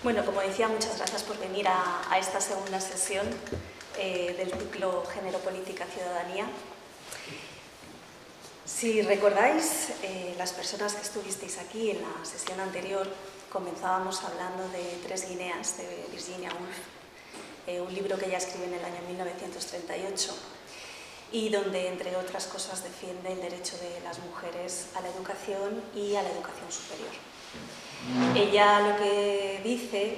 Bueno, como decía, muchas gracias por venir a esta segunda sesión del ciclo Género, Política, Ciudadanía. Si recordáis, las personas que estuvisteis aquí en la sesión anterior, comenzábamos hablando de Tres Guineas, de Virginia Woolf, un libro que ella escribe en el año 1938 y donde, entre otras cosas, defiende el derecho de las mujeres a la educación y a la educación superior. Ella lo que dice,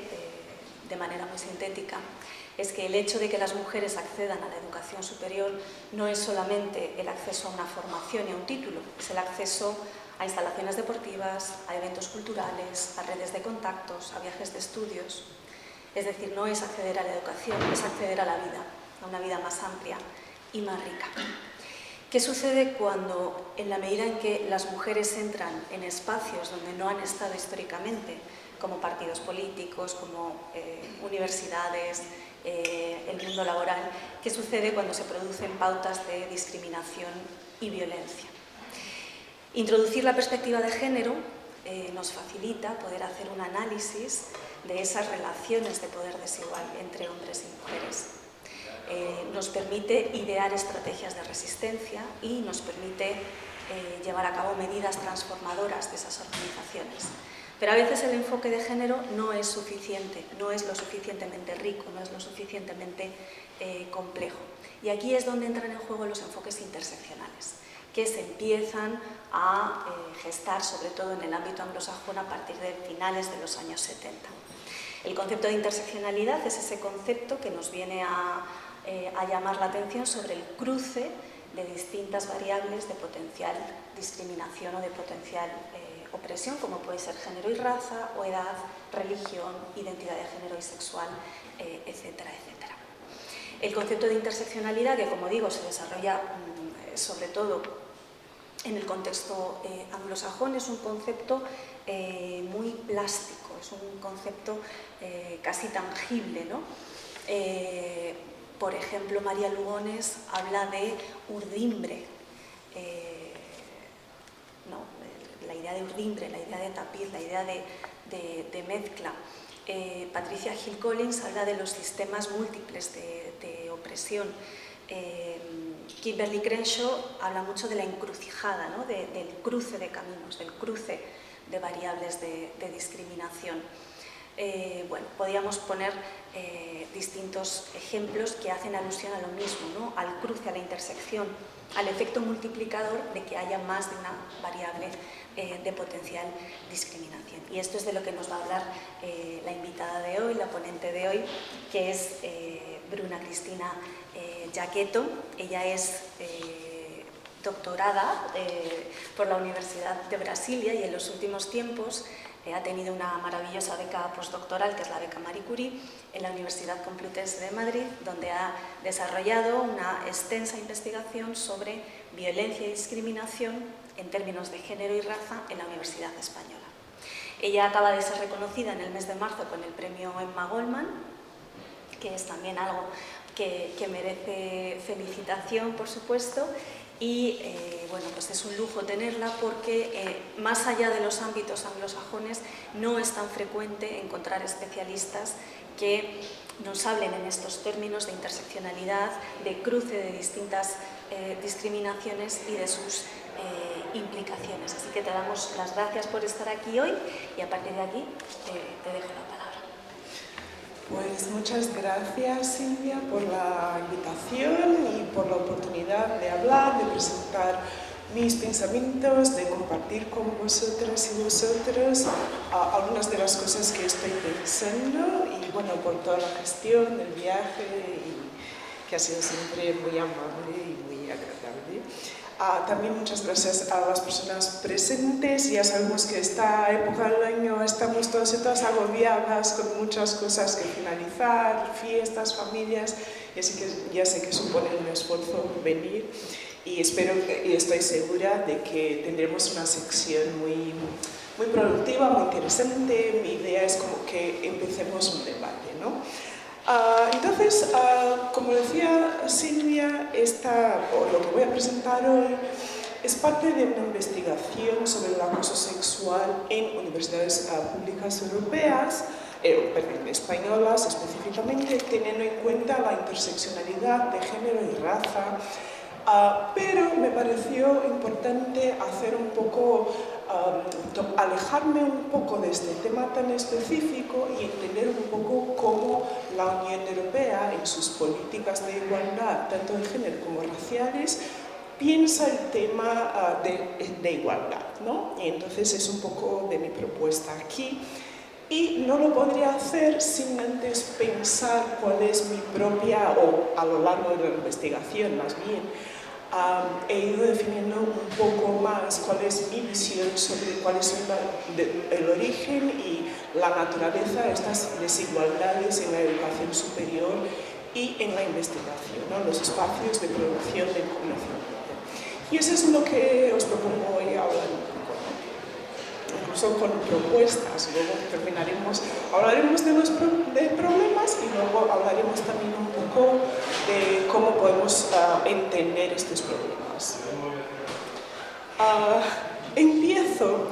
de manera muy sintética, es que el hecho de que las mujeres accedan a la educación superior no es solamente el acceso a una formación y a un título, es el acceso a instalaciones deportivas, a eventos culturales, a redes de contactos, a viajes de estudios. Es decir, no es acceder a la educación, es acceder a la vida, a una vida más amplia y más rica. ¿Qué sucede cuando, en la medida en que las mujeres entran en espacios donde no han estado históricamente, como partidos políticos, como universidades, el mundo laboral, qué sucede cuando se producen pautas de discriminación y violencia? Introducir la perspectiva de género nos facilita poder hacer un análisis de esas relaciones de poder desigual entre hombres y mujeres. Nos permite idear estrategias de resistencia y nos permite llevar a cabo medidas transformadoras de esas organizaciones. Pero a veces el enfoque de género no es suficiente, no es lo suficientemente rico, no es lo suficientemente complejo. Y aquí es donde entran en juego los enfoques interseccionales, que se empiezan a gestar, sobre todo en el ámbito anglosajón, a partir de finales de los años 70. El concepto de interseccionalidad es ese concepto que nos viene a llamar la atención sobre el cruce de distintas variables de potencial discriminación o de potencial opresión, como puede ser género y raza, o edad, religión, identidad de género y sexual, etcétera, etcétera. El concepto de interseccionalidad, que como digo, se desarrolla sobre todo en el contexto anglosajón, es un concepto muy plástico, es un concepto casi tangible, ¿no? Por ejemplo, María Lugones habla de urdimbre, la idea de urdimbre, la idea de tapiz, la idea de mezcla. Patricia Hill Collins habla de los sistemas múltiples de opresión. Kimberly Crenshaw habla mucho de la encrucijada, ¿no? Del cruce de caminos, del cruce de variables de discriminación. Bueno, podríamos poner distintos ejemplos que hacen alusión a lo mismo, ¿no? Al cruce, a la intersección, al efecto multiplicador de que haya más de una variable de potencial discriminación. Y esto es de lo que nos va a hablar la invitada de hoy, la ponente de hoy, que es Bruna Cristina Giacchetto. Ella es doctorada por la Universidad de Brasilia y en los últimos tiempos ha tenido una maravillosa beca postdoctoral, que es la beca Marie Curie, en la Universidad Complutense de Madrid, donde ha desarrollado una extensa investigación sobre violencia y discriminación en términos de género y raza en la Universidad Española. Ella acaba de ser reconocida en el mes de marzo con el premio Emma Goldman, que es también algo que merece felicitación, por supuesto. Y bueno, pues es un lujo tenerla porque más allá de los ámbitos anglosajones no es tan frecuente encontrar especialistas que nos hablen en estos términos de interseccionalidad, de cruce de distintas discriminaciones y de sus implicaciones. Así que te damos las gracias por estar aquí hoy y a partir de aquí te dejo la palabra. Pues muchas gracias, Silvia, por la invitación y por la oportunidad de hablar, de presentar mis pensamientos, de compartir con vosotras y vosotros algunas de las cosas que estoy pensando y bueno, por toda la gestión del viaje y que ha sido siempre muy amable y muy agradable. También muchas gracias a las personas presentes. Ya sabemos que esta época del año estamos todos y todas agobiadas con muchas cosas que finalizar, fiestas, familias, y así que ya sé que supone un esfuerzo venir y estoy segura de que tendremos una sección muy productiva, muy interesante. Mi idea es como que empecemos un debate, ¿no? Entonces, como decía Silvia, lo que voy a presentar hoy es parte de una investigación sobre el acoso sexual en universidades públicas europeas españolas específicamente, teniendo en cuenta la interseccionalidad de género y raza. Pero me pareció importante hacer un poco, alejarme un poco de este tema tan específico y entender un poco cómo la Unión Europea en sus políticas de igualdad, tanto de género como raciales, piensa el tema de igualdad, ¿no? Y entonces es un poco de mi propuesta aquí. Y no lo podría hacer sin antes pensar cuál es mi propia, o a lo largo de la investigación más bien, he ido definiendo un poco más cuál es mi visión sobre cuál es el origen y la naturaleza de estas desigualdades en la educación superior y en la investigación, ¿no? Los espacios de producción del conocimiento. Y eso es lo que os propongo hoy hablar un poco, ¿no? Incluso con propuestas. Luego hablaremos de problemas y luego hablaremos también un poco de cómo podemos entender estos problemas. Empiezo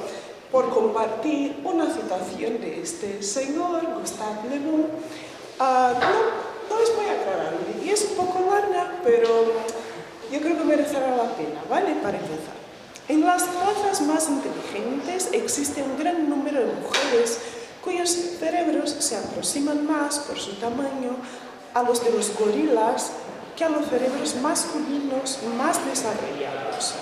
por compartir una citación de este señor, Gustave Le Bon. No es muy agradable y es un poco larga, pero yo creo que merecerá la pena, ¿vale? Para empezar. En las razas más inteligentes existe un gran número de mujeres cuyos cerebros se aproximan más por su tamaño a los de los gorilas que a los cerebros masculinos más desarrollados.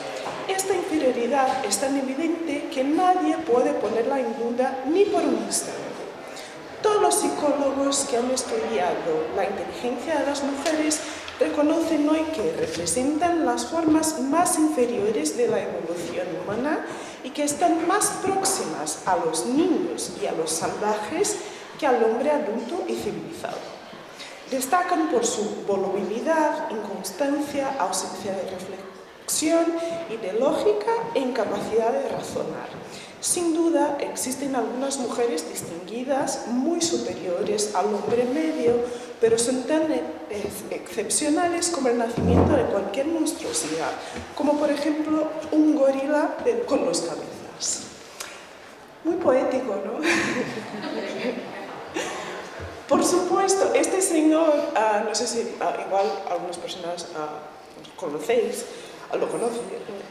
Esta inferioridad es tan evidente que nadie puede ponerla en duda ni por un instante. Todos los psicólogos que han estudiado la inteligencia de las mujeres reconocen hoy que representan las formas más inferiores de la evolución humana y que están más próximas a los niños y a los salvajes que al hombre adulto y civilizado. Destacan por su volubilidad, inconstancia, ausencia de reflexión y de lógica e incapacidad de razonar. Sin duda, existen algunas mujeres distinguidas muy superiores al hombre medio, pero son tan excepcionales como el nacimiento de cualquier monstruosidad, como por ejemplo un gorila con dos cabezas. Muy poético, ¿no? Por supuesto, este señor, no sé si igual algunas personas lo conocen,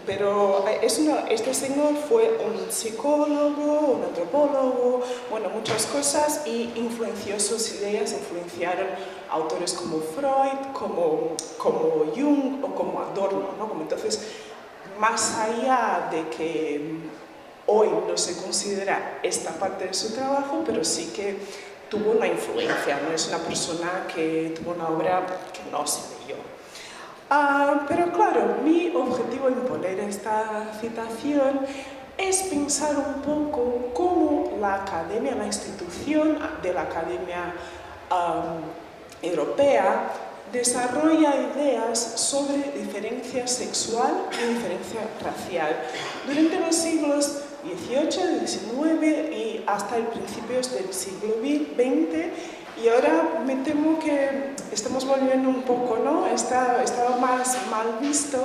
pero este señor fue un psicólogo, un antropólogo, bueno, muchas cosas, y influenció sus ideas, influenciaron autores como Freud, como Jung o como Adorno, ¿no? Entonces, más allá de que hoy no se considera esta parte de su trabajo, pero sí que tuvo una influencia, no es una persona que tuvo una obra que no se leyó. Pero claro, mi objetivo en poner esta citación es pensar un poco cómo la academia, la institución de la Academia Europea desarrolla ideas sobre diferencia sexual y diferencia racial durante los siglos XVIII, XIX y hasta el principios del siglo XX. Y ahora me temo que estamos volviendo un poco, ¿no? Estaba más mal visto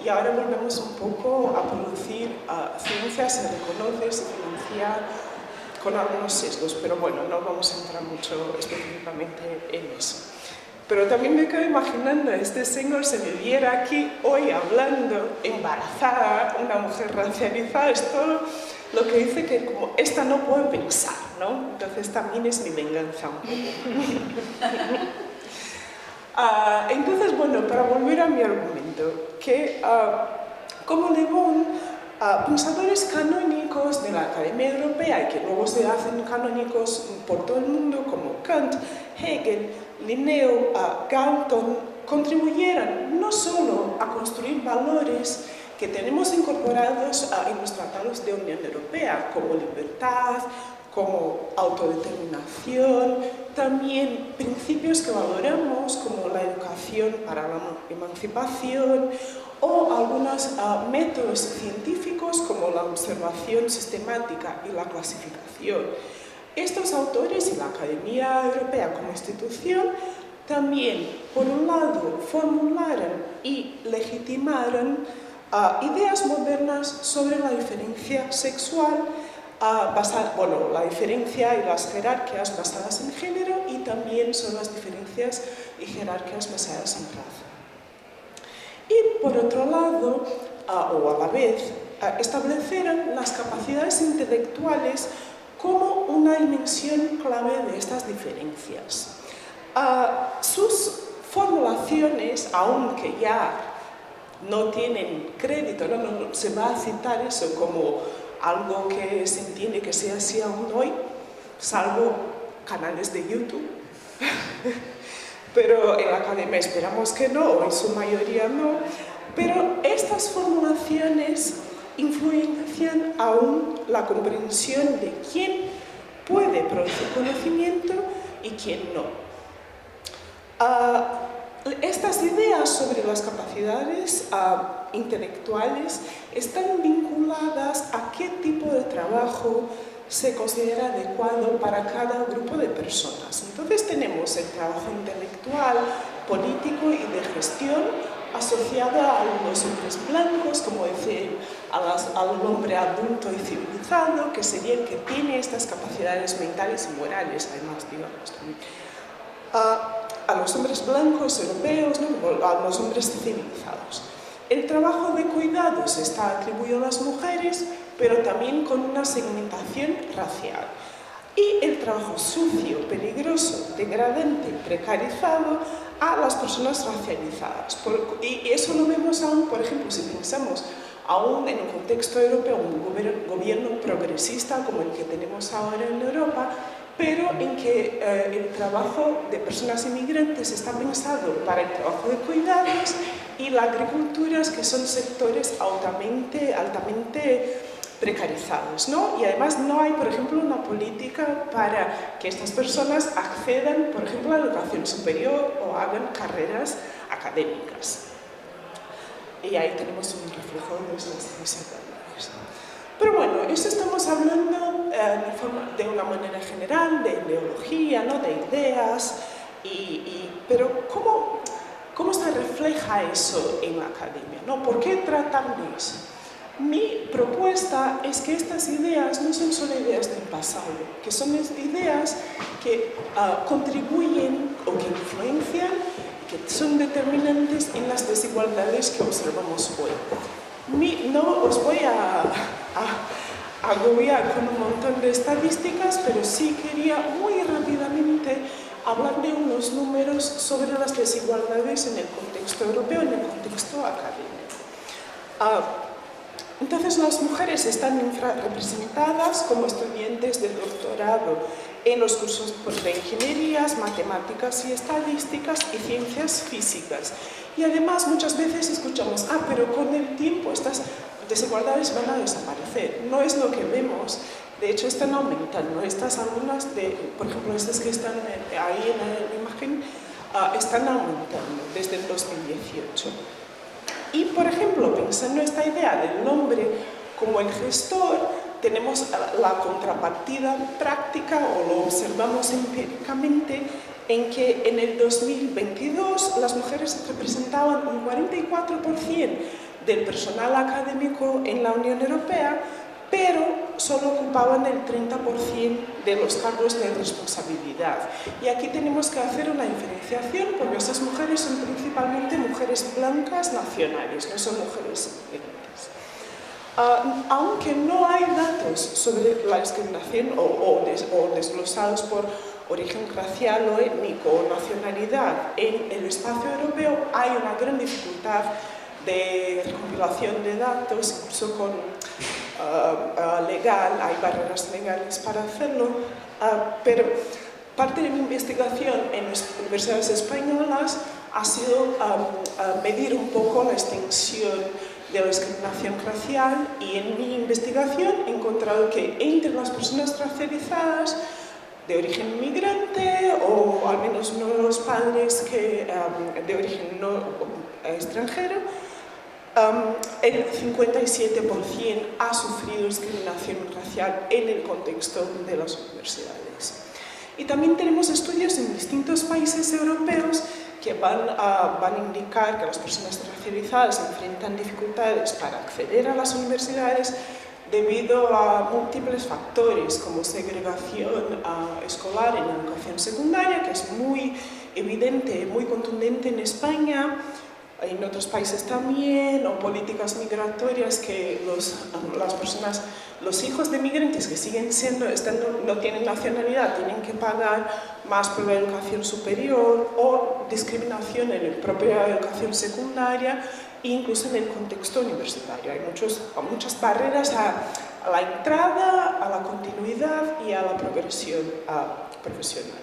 y ahora volvemos un poco a producir ciencia, se reconoce, se financia con algunos sesgos, pero bueno, no vamos a entrar mucho específicamente en eso. Pero también me quedo imaginando, este señor se me viera aquí hoy hablando, embarazada, una mujer racializada, es todo lo que dice que como esta no puede pensar, ¿no? Entonces también es mi venganza un poco. Entonces, bueno, para volver a mi argumento, que como Le Bon, pensadores canónicos de la Academia Europea y que luego se hacen canónicos por todo el mundo, como Kant, Hegel, Linneo, Galton, contribuyeron no solo a construir valores que tenemos incorporados en los tratados de Unión Europea, como libertad, como autodeterminación, también principios que valoramos como la educación para la emancipación o algunos métodos científicos como la observación sistemática y la clasificación. Estos autores y la Academia Europea como institución también, por un lado, formularon y legitimaron ideas modernas sobre la diferencia sexual la diferencia y las jerarquías basadas en género, y también son las diferencias y jerarquías basadas en raza. Y por otro lado, o a la vez, establecieron las capacidades intelectuales como una dimensión clave de estas diferencias. Sus formulaciones, aunque ya no tienen crédito, no se va a citar eso como algo que se entiende que sea así aún hoy, salvo canales de YouTube. Pero en la academia esperamos que no, o en su mayoría no. Pero estas formulaciones influencian aún la comprensión de quién puede producir conocimiento y quién no. Estas ideas sobre las capacidades intelectuales están vinculadas a qué tipo de trabajo se considera adecuado para cada grupo de personas. Entonces tenemos el trabajo intelectual, político y de gestión asociado a los hombres blancos, como decir, al hombre adulto y civilizado, que sería el que tiene estas capacidades mentales y morales, además, digamos, también. A los hombres blancos europeos, ¿no? A los hombres civilizados. El trabajo de cuidados está atribuido a las mujeres, pero también con una segmentación racial. Y el trabajo sucio, peligroso, degradante, precarizado a las personas racializadas. Y eso lo vemos aún, por ejemplo, si pensamos aún en un contexto europeo, un gobierno progresista como el que tenemos ahora en Europa, pero en que el trabajo de personas inmigrantes está pensado para el trabajo de cuidados, y la agricultura, que son sectores altamente precarizados, ¿no? Y además no hay, por ejemplo, una política para que estas personas accedan, por ejemplo, a la educación superior o hagan carreras académicas. Y ahí tenemos un reflejo de nuestras desigualdades. Pero bueno, esto estamos hablando de una manera general, de ideología, ¿no? De ideas, pero ¿cómo se refleja eso en la academia, ¿no? ¿Por qué tratar de eso? Mi propuesta es que estas ideas no son solo ideas del pasado, que son ideas que contribuyen o que influencian, que son determinantes en las desigualdades que observamos hoy. No os voy a agobiar con un montón de estadísticas, pero sí quería muy rápidamente hablar de unos números sobre las desigualdades en el contexto europeo, en el contexto académico. Entonces, las mujeres están infrarrepresentadas como estudiantes de doctorado en los cursos de ingenierías, matemáticas y estadísticas y ciencias físicas. Y además, muchas veces escuchamos, pero con el tiempo estas desigualdades van a desaparecer. No es lo que vemos. De hecho, están aumentando. Estas alumnas, por ejemplo, estas que están ahí en la imagen, están aumentando desde el 2018. Y, por ejemplo, pensando en esta idea del hombre como el gestor, tenemos la contrapartida práctica, o lo observamos empíricamente, en que en el 2022 las mujeres representaban un 44% del personal académico en la Unión Europea, pero solo ocupaban el 30% de los cargos de responsabilidad. Y aquí tenemos que hacer una diferenciación, porque estas mujeres son principalmente mujeres blancas nacionales, no son mujeres inmigrantes. Aunque no hay datos sobre la discriminación o desglosados por origen racial o étnico o nacionalidad en el espacio europeo, hay una gran dificultad de recopilación de datos, incluso con legal, hay barreras legales para hacerlo, pero parte de mi investigación en las universidades españolas ha sido medir un poco la extensión de la discriminación racial, y en mi investigación he encontrado que entre las personas racializadas de origen inmigrante, o al menos uno de los padres de origen no extranjero, el 57% ha sufrido discriminación racial en el contexto de las universidades. Y también tenemos estudios en distintos países europeos que van a indicar que las personas racializadas enfrentan dificultades para acceder a las universidades debido a múltiples factores como segregación escolar en la educación secundaria, que es muy evidente, muy contundente en España, en otros países también, o políticas migratorias que los hijos de migrantes que siguen no tienen nacionalidad, tienen que pagar más por la educación superior, o discriminación en la propia educación secundaria, incluso en el contexto universitario. Hay muchas barreras a la entrada, a la continuidad y a la progresión profesional.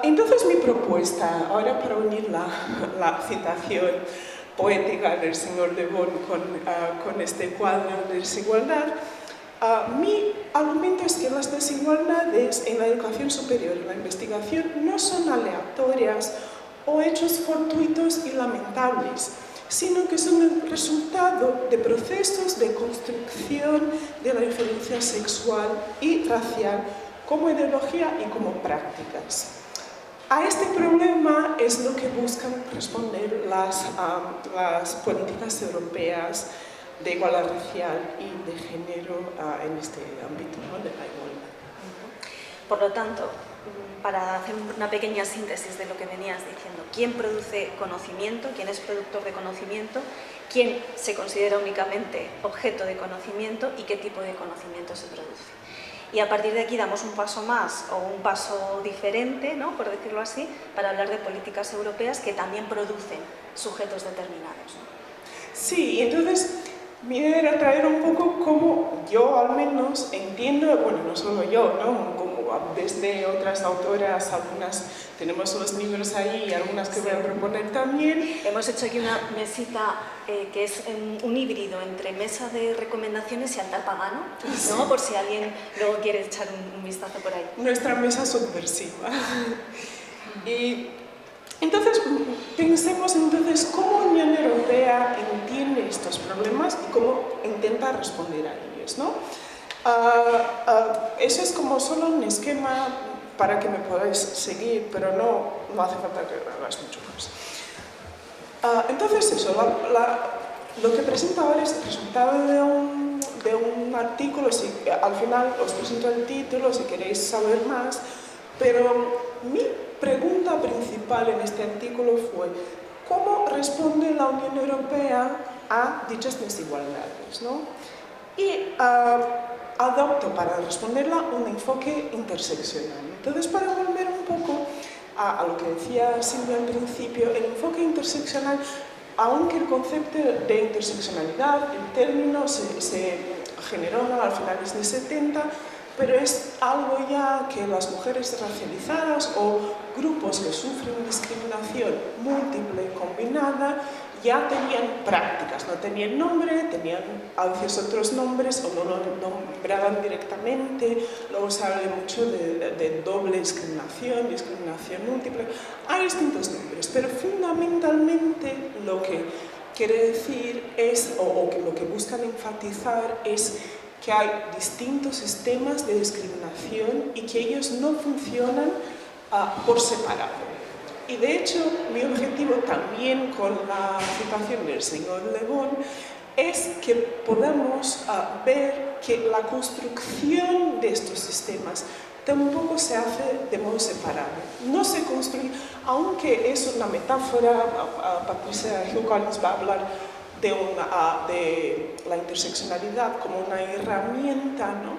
Entonces mi propuesta, ahora para unir la citación poética del señor Le Bon con este cuadro de desigualdad, mi argumento es que las desigualdades en la educación superior y la investigación no son aleatorias o hechos fortuitos y lamentables, sino que son el resultado de procesos de construcción de la diferencia sexual y racial como ideología y como prácticas. A este problema es lo que buscan responder las políticas europeas de igualdad racial y de género en este ámbito, ¿no?, de la igualdad. Por lo tanto, para hacer una pequeña síntesis de lo que venías diciendo, ¿quién produce conocimiento? ¿Quién es productor de conocimiento? ¿Quién se considera únicamente objeto de conocimiento? ¿Y qué tipo de conocimiento se produce? Y a partir de aquí damos un paso más o un paso diferente, ¿no?, por decirlo así, para hablar de políticas europeas que también producen sujetos determinados, ¿no? Sí, entonces mi idea era traer un poco cómo yo al menos entiendo, bueno, no solo yo, ¿no?, como desde otras autoras, algunas tenemos los libros ahí y algunas que voy a proponer también. Hemos hecho aquí una mesita que es un híbrido entre mesa de recomendaciones y altar pagano, ¿no? Sí. Por si alguien luego quiere echar un vistazo por ahí. Nuestra mesa subversiva. Y entonces, pensemos entonces cómo la Unión Europea entiende estos problemas y cómo intenta responder a ellos, ¿no? Eso es como solo un esquema para que me podáis seguir, pero no hace falta que hagáis mucho más. Entonces eso, lo que presento ahora es el resultado de un artículo. Al final os presento el título si queréis saber más, pero mi pregunta principal en este artículo fue ¿cómo responde la Unión Europea a dichas desigualdades, ¿no? Y adopto para responderla un enfoque interseccional. Entonces, para volver un poco a lo que decía Silvia al principio, el enfoque interseccional, aunque el concepto de interseccionalidad, el término se generó a finales de 70, pero es algo ya que las mujeres racializadas o grupos que sufren discriminación múltiple combinada ya tenían prácticas, no tenían nombre, tenían a veces otros nombres o no lo nombraban directamente. Luego se habla mucho de doble discriminación, discriminación múltiple. Hay distintos nombres, pero fundamentalmente lo que quiere decir es, o lo que buscan enfatizar es que hay distintos sistemas de discriminación y que ellos no funcionan por separado. Y de hecho, mi objetivo también con la citación del señor Le Bon es que podamos ver que la construcción de estos sistemas tampoco se hace de modo separado. No se construye, aunque es una metáfora, Patricia Hill Collins va a hablar de la interseccionalidad como una herramienta, ¿no?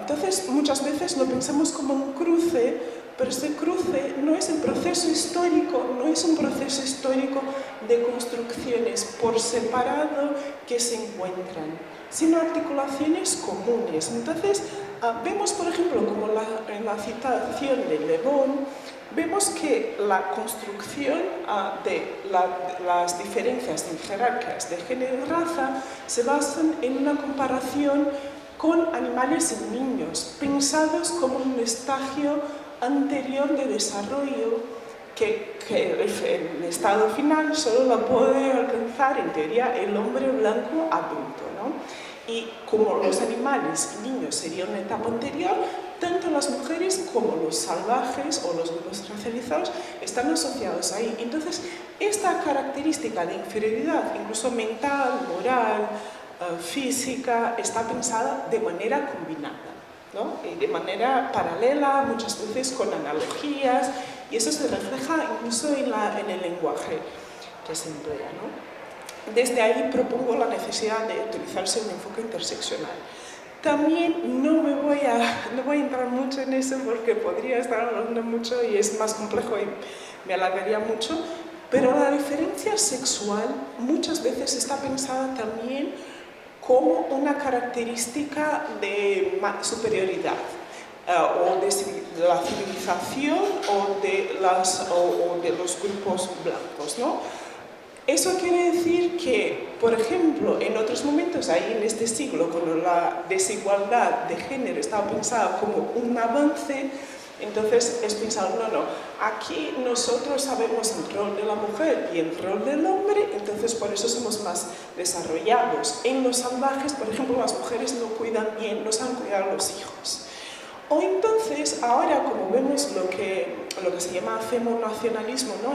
Entonces, muchas veces lo pensamos como un cruce, pero este cruce no es el proceso histórico, no es un proceso histórico de construcciones por separado que se encuentran, sino articulaciones comunes. Entonces, vemos, por ejemplo, como en la citación de Le Bon, vemos que la construcción de las diferencias en jerarquías de género y raza se basan en una comparación con animales y niños, pensados como un estadio anterior de desarrollo que el estado final solo lo puede alcanzar, en teoría, el hombre blanco adulto, ¿no? Y como los animales y niños serían una etapa anterior, tanto las mujeres como los salvajes o los grupos racializados están asociados ahí. Entonces, esta característica de inferioridad, incluso mental, moral, física, está pensada de manera combinada, ¿no? Y de manera paralela, muchas veces con analogías, y eso se refleja incluso en el lenguaje que se emplea, ¿no? Desde ahí propongo la necesidad de utilizarse un enfoque interseccional. También no voy a entrar mucho en eso porque podría estar hablando mucho y es más complejo y me alargaría mucho, pero la diferencia sexual muchas veces está pensada también como una característica de superioridad o de la civilización o de los grupos blancos, ¿no? Eso quiere decir que, por ejemplo, en otros momentos, ahí en este siglo, cuando la desigualdad de género estaba pensada como un avance, entonces es pensar, no, aquí nosotros sabemos el rol de la mujer y el rol del hombre, entonces por eso somos más desarrollados. En los salvajes, por ejemplo, las mujeres no cuidan bien, no saben cuidar a los hijos. O entonces, ahora como vemos lo que se llama femonacionalismo, ¿no?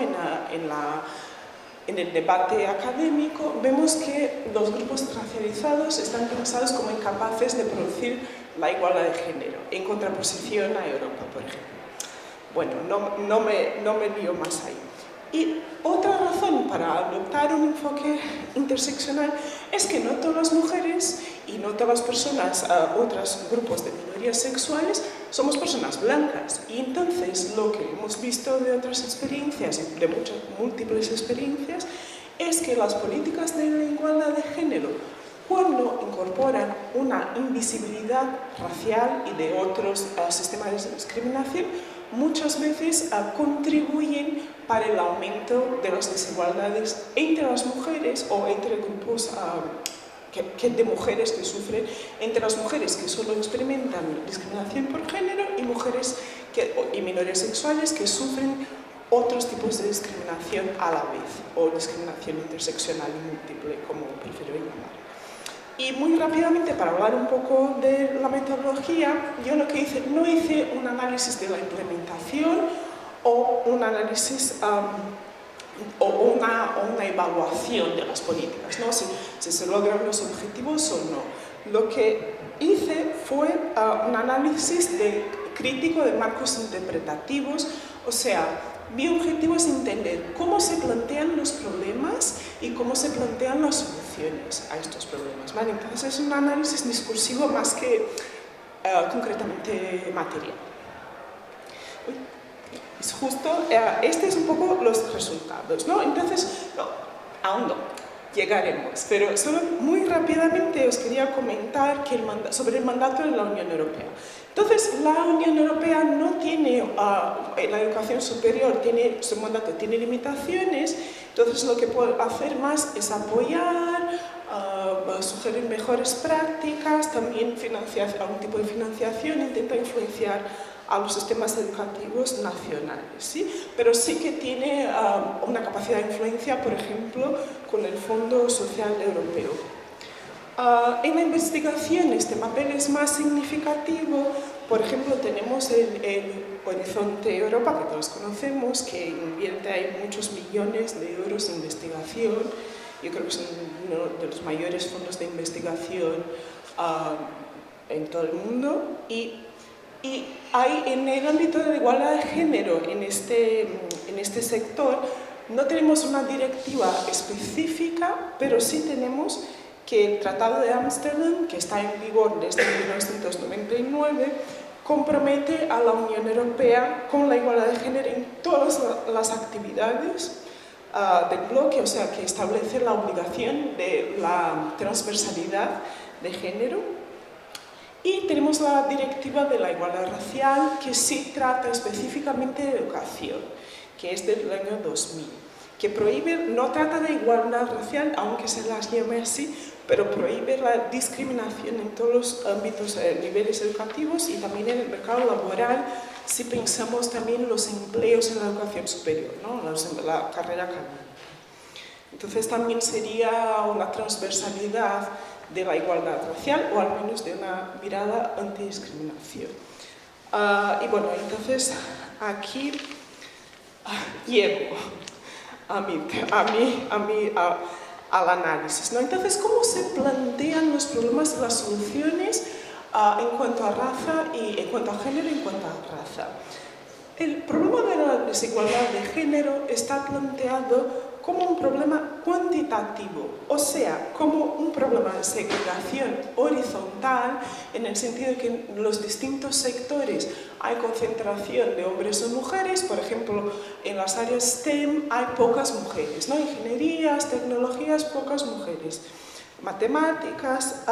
En el debate académico, vemos que los grupos racializados están pensados como incapaces de producir la igualdad de género, en contraposición a Europa, por ejemplo. Bueno, no me lío más ahí. Y otra razón para adoptar un enfoque interseccional es que no todas las mujeres y no todas las personas, otros grupos de minorías sexuales, somos personas blancas. Y entonces lo que hemos visto de otras experiencias, de muchas múltiples experiencias, es que las políticas de la igualdad de género, cuando incorporan una invisibilidad racial y de otros sistemas de discriminación, muchas veces contribuyen para el aumento de las desigualdades entre las mujeres o entre grupos de mujeres que sufren, entre las mujeres que solo experimentan discriminación por género y mujeres y minorías sexuales que sufren otros tipos de discriminación a la vez, o discriminación interseccional y múltiple, como prefiero llamar. Y muy rápidamente, para hablar un poco de la metodología, yo lo que hice, no hice un análisis de la implementación o un análisis o una evaluación de las políticas, ¿no? Si se logran los objetivos o no. Lo que hice fue un análisis crítico de marcos interpretativos, o sea, mi objetivo es entender cómo se plantean los problemas y cómo se plantean las soluciones a estos problemas, ¿vale? Entonces es un análisis discursivo más que concretamente material. Es justo, este es un poco los resultados, ¿no? Entonces, aún no, llegaremos, pero solo muy rápidamente os quería comentar sobre el mandato de la Unión Europea. Entonces, la Unión Europea no tiene, la educación superior su mandato tiene limitaciones, entonces lo que puede hacer más es apoyar, sugerir mejores prácticas, también algún tipo de financiación, intenta influenciar a los sistemas educativos nacionales, ¿sí? Pero sí que tiene una capacidad de influencia, por ejemplo, con el Fondo Social Europeo. En la investigación este papel es más significativo. Por ejemplo, tenemos el Horizonte Europa, que todos conocemos, que invierte ahí muchos millones de euros en investigación. Yo creo que es uno de los mayores fondos de investigación en todo el mundo. Y hay, en el ámbito de la igualdad de género, en este sector, no tenemos una directiva específica, pero sí tenemos que el Tratado de Ámsterdam, que está en vigor desde 1999, compromete a la Unión Europea con la igualdad de género en todas las actividades del bloque, o sea, que establece la obligación de la transversalidad de género. Y tenemos la Directiva de la Igualdad Racial, que sí trata específicamente de educación, que es del año 2000, que no trata de igualdad racial, aunque se las llame así, pero prohíbe la discriminación en todos los ámbitos, niveles educativos y también en el mercado laboral, si pensamos también en los empleos en la educación superior, ¿no? La carrera académica. Entonces también sería una transversalidad de la igualdad racial, o al menos de una mirada antidiscriminación. Y bueno, entonces aquí llego al análisis, ¿no? Entonces, ¿cómo se plantean los problemas y las soluciones en cuanto a raza y en cuanto a género y en cuanto a raza? El problema de la desigualdad de género está planteado como un problema cuantitativo, o sea, como un problema de segregación horizontal, en el sentido de que en los distintos sectores hay concentración de hombres o mujeres. Por ejemplo, en las áreas STEM hay pocas mujeres, ¿no? Ingenierías, tecnologías, pocas mujeres. Matemáticas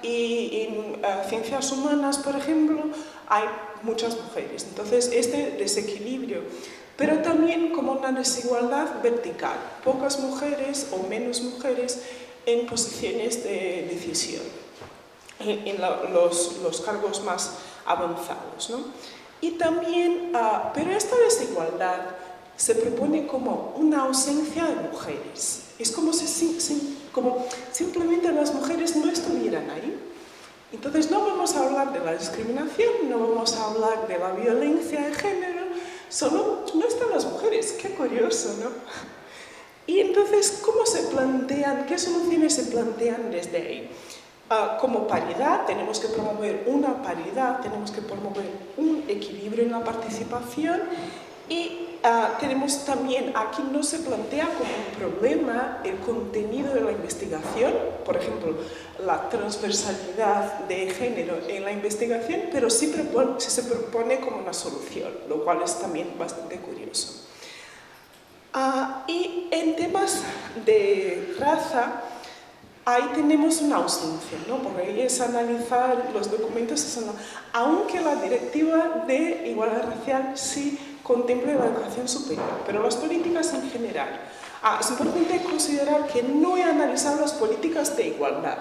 y en ciencias humanas, por ejemplo, hay muchas mujeres. Entonces, este desequilibrio, pero también como una desigualdad vertical, pocas mujeres o menos mujeres en posiciones de decisión, en los cargos más avanzados, ¿no? Y también, pero esta desigualdad se propone como una ausencia de mujeres. Es como si simplemente las mujeres no estuvieran ahí. Entonces no vamos a hablar de la discriminación, no vamos a hablar de la violencia de género, solo no están las mujeres. Qué curioso, ¿no? Y entonces, ¿cómo se plantean, qué soluciones se plantean desde ahí? Como paridad, tenemos que promover una paridad, tenemos que promover un equilibrio en la participación y tenemos también, aquí no se plantea como un problema el contenido de la investigación, por ejemplo, la transversalidad de género en la investigación, pero sí se propone como una solución, lo cual es también bastante curioso. Y en temas de raza, ahí tenemos una ausencia, ¿no? Porque ahí es analizar los documentos, aunque la directiva de igualdad racial sí contempla la educación superior, pero las políticas en general. Es importante considerar que no he analizado las políticas de igualdad.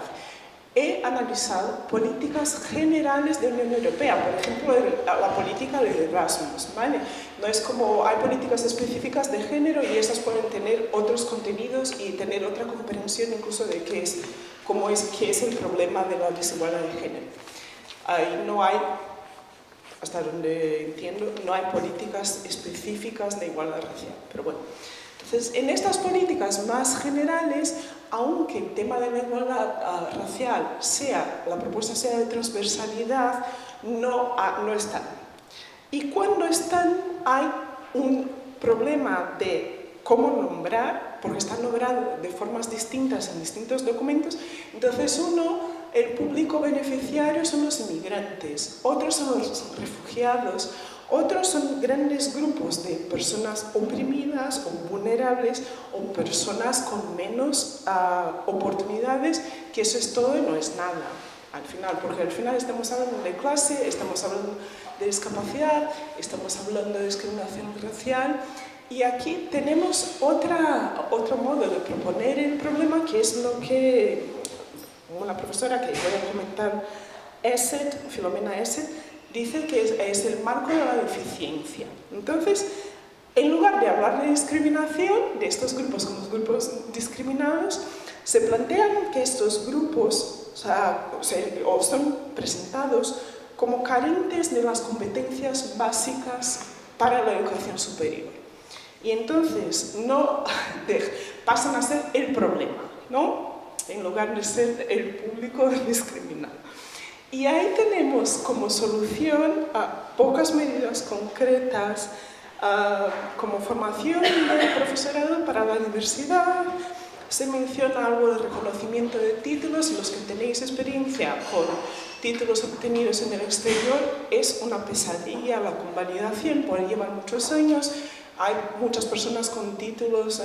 He analizado políticas generales de la Unión Europea, por ejemplo, la política de Erasmus, ¿vale? No es como hay políticas específicas de género y esas pueden tener otros contenidos y tener otra comprensión incluso de qué es el problema de la desigualdad de género. Ahí no hay, hasta donde entiendo, no hay políticas específicas de igualdad racial, pero bueno. Entonces, en estas políticas más generales, aunque el tema de la igualdad racial la propuesta sea de transversalidad, no están. Y cuando están, hay un problema de cómo nombrar, porque están nombrados de formas distintas en distintos documentos. Entonces, el público beneficiario son los inmigrantes, otros son los refugiados, otros son grandes grupos de personas oprimidas o vulnerables o personas con menos oportunidades, que eso es todo y no es nada al final, porque al final estamos hablando de clase, estamos hablando de discapacidad, estamos hablando de discriminación racial, y aquí tenemos otro modo de proponer el problema, que es lo que una profesora que voy a comentar, Filomena Esset, dice que es el marco de la deficiencia. Entonces, en lugar de hablar de discriminación, de estos grupos como los grupos discriminados, se plantean que estos grupos son presentados como carentes de las competencias básicas para la educación superior. Y entonces pasan a ser el problema, ¿no? En lugar de ser el público discriminado. Y ahí tenemos como solución pocas medidas concretas, como formación del profesorado para la diversidad. Se menciona algo de reconocimiento de títulos, y los que tenéis experiencia con títulos obtenidos en el exterior, es una pesadilla la convalidación, porque llevan muchos años. Hay muchas personas con títulos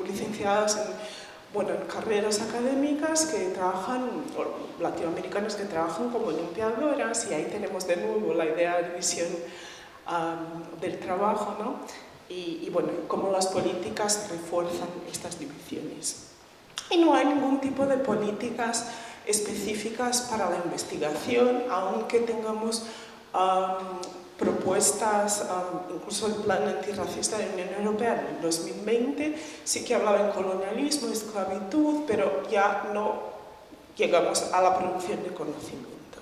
licenciadas en carreras académicas que trabajan, o latinoamericanas que trabajan como limpiadoras, y ahí tenemos de nuevo la idea de división del trabajo, ¿no? Y bueno, cómo las políticas refuerzan estas divisiones. Y no hay ningún tipo de políticas específicas para la investigación, aunque tengamos propuestas, incluso el plan antirracista de la Unión Europea en el 2020 sí que hablaba de colonialismo, esclavitud, pero ya no llegamos a la producción de conocimiento.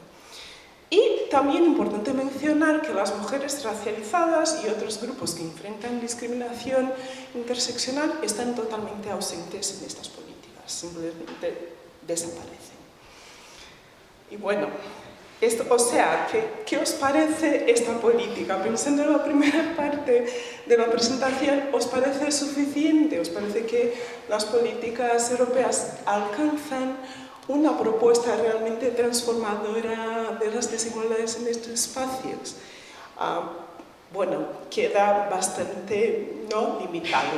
Y también importante mencionar que las mujeres racializadas y otros grupos que enfrentan discriminación interseccional están totalmente ausentes en estas políticas, simplemente desaparecen. Y bueno, o sea, ¿qué os parece esta política? Pensando en la primera parte de la presentación, ¿os parece suficiente? ¿Os parece que las políticas europeas alcanzan una propuesta realmente transformadora de las desigualdades en estos espacios? Bueno, queda bastante limitado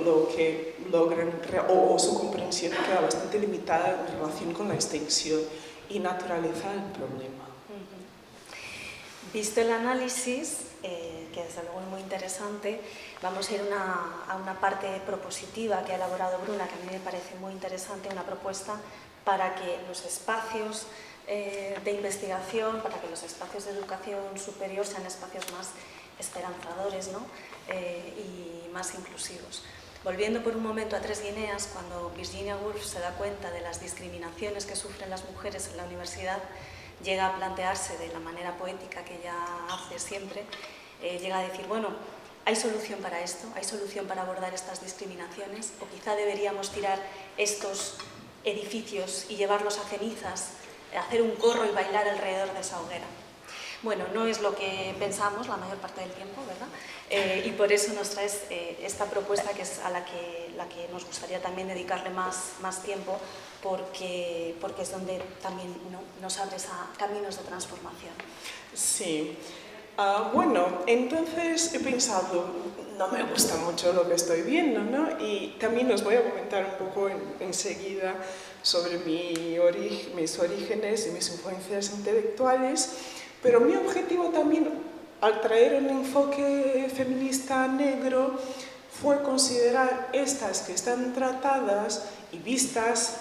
lo que logran, o su comprensión queda bastante limitada en relación con la extensión y naturaleza del problema. Visto el análisis, que desde luego es muy interesante, vamos a ir a una parte propositiva que ha elaborado Bruna, que a mí me parece muy interesante, una propuesta para que los espacios de investigación, para que los espacios de educación superior sean espacios más esperanzadores, ¿no? Y más inclusivos. Volviendo por un momento a Tres Guineas, cuando Virginia Woolf se da cuenta de las discriminaciones que sufren las mujeres en la universidad, llega a plantearse de la manera poética que ella hace siempre, llega a decir, bueno, ¿hay solución para esto? ¿Hay solución para abordar estas discriminaciones? ¿O quizá deberíamos tirar estos edificios y llevarlos a cenizas, hacer un corro y bailar alrededor de esa hoguera? Bueno, no es lo que pensamos la mayor parte del tiempo, ¿verdad? Y por eso nos traes esta propuesta, que es a la que nos gustaría también dedicarle más tiempo, porque es donde también nos abres a caminos de transformación. Sí. Bueno, entonces he pensado, no me gusta mucho lo que estoy viendo, ¿no? Y también os voy a comentar un poco enseguida sobre mis orígenes y mis influencias intelectuales, pero mi objetivo también, al traer un enfoque feminista negro, fue considerar estas que están tratadas y vistas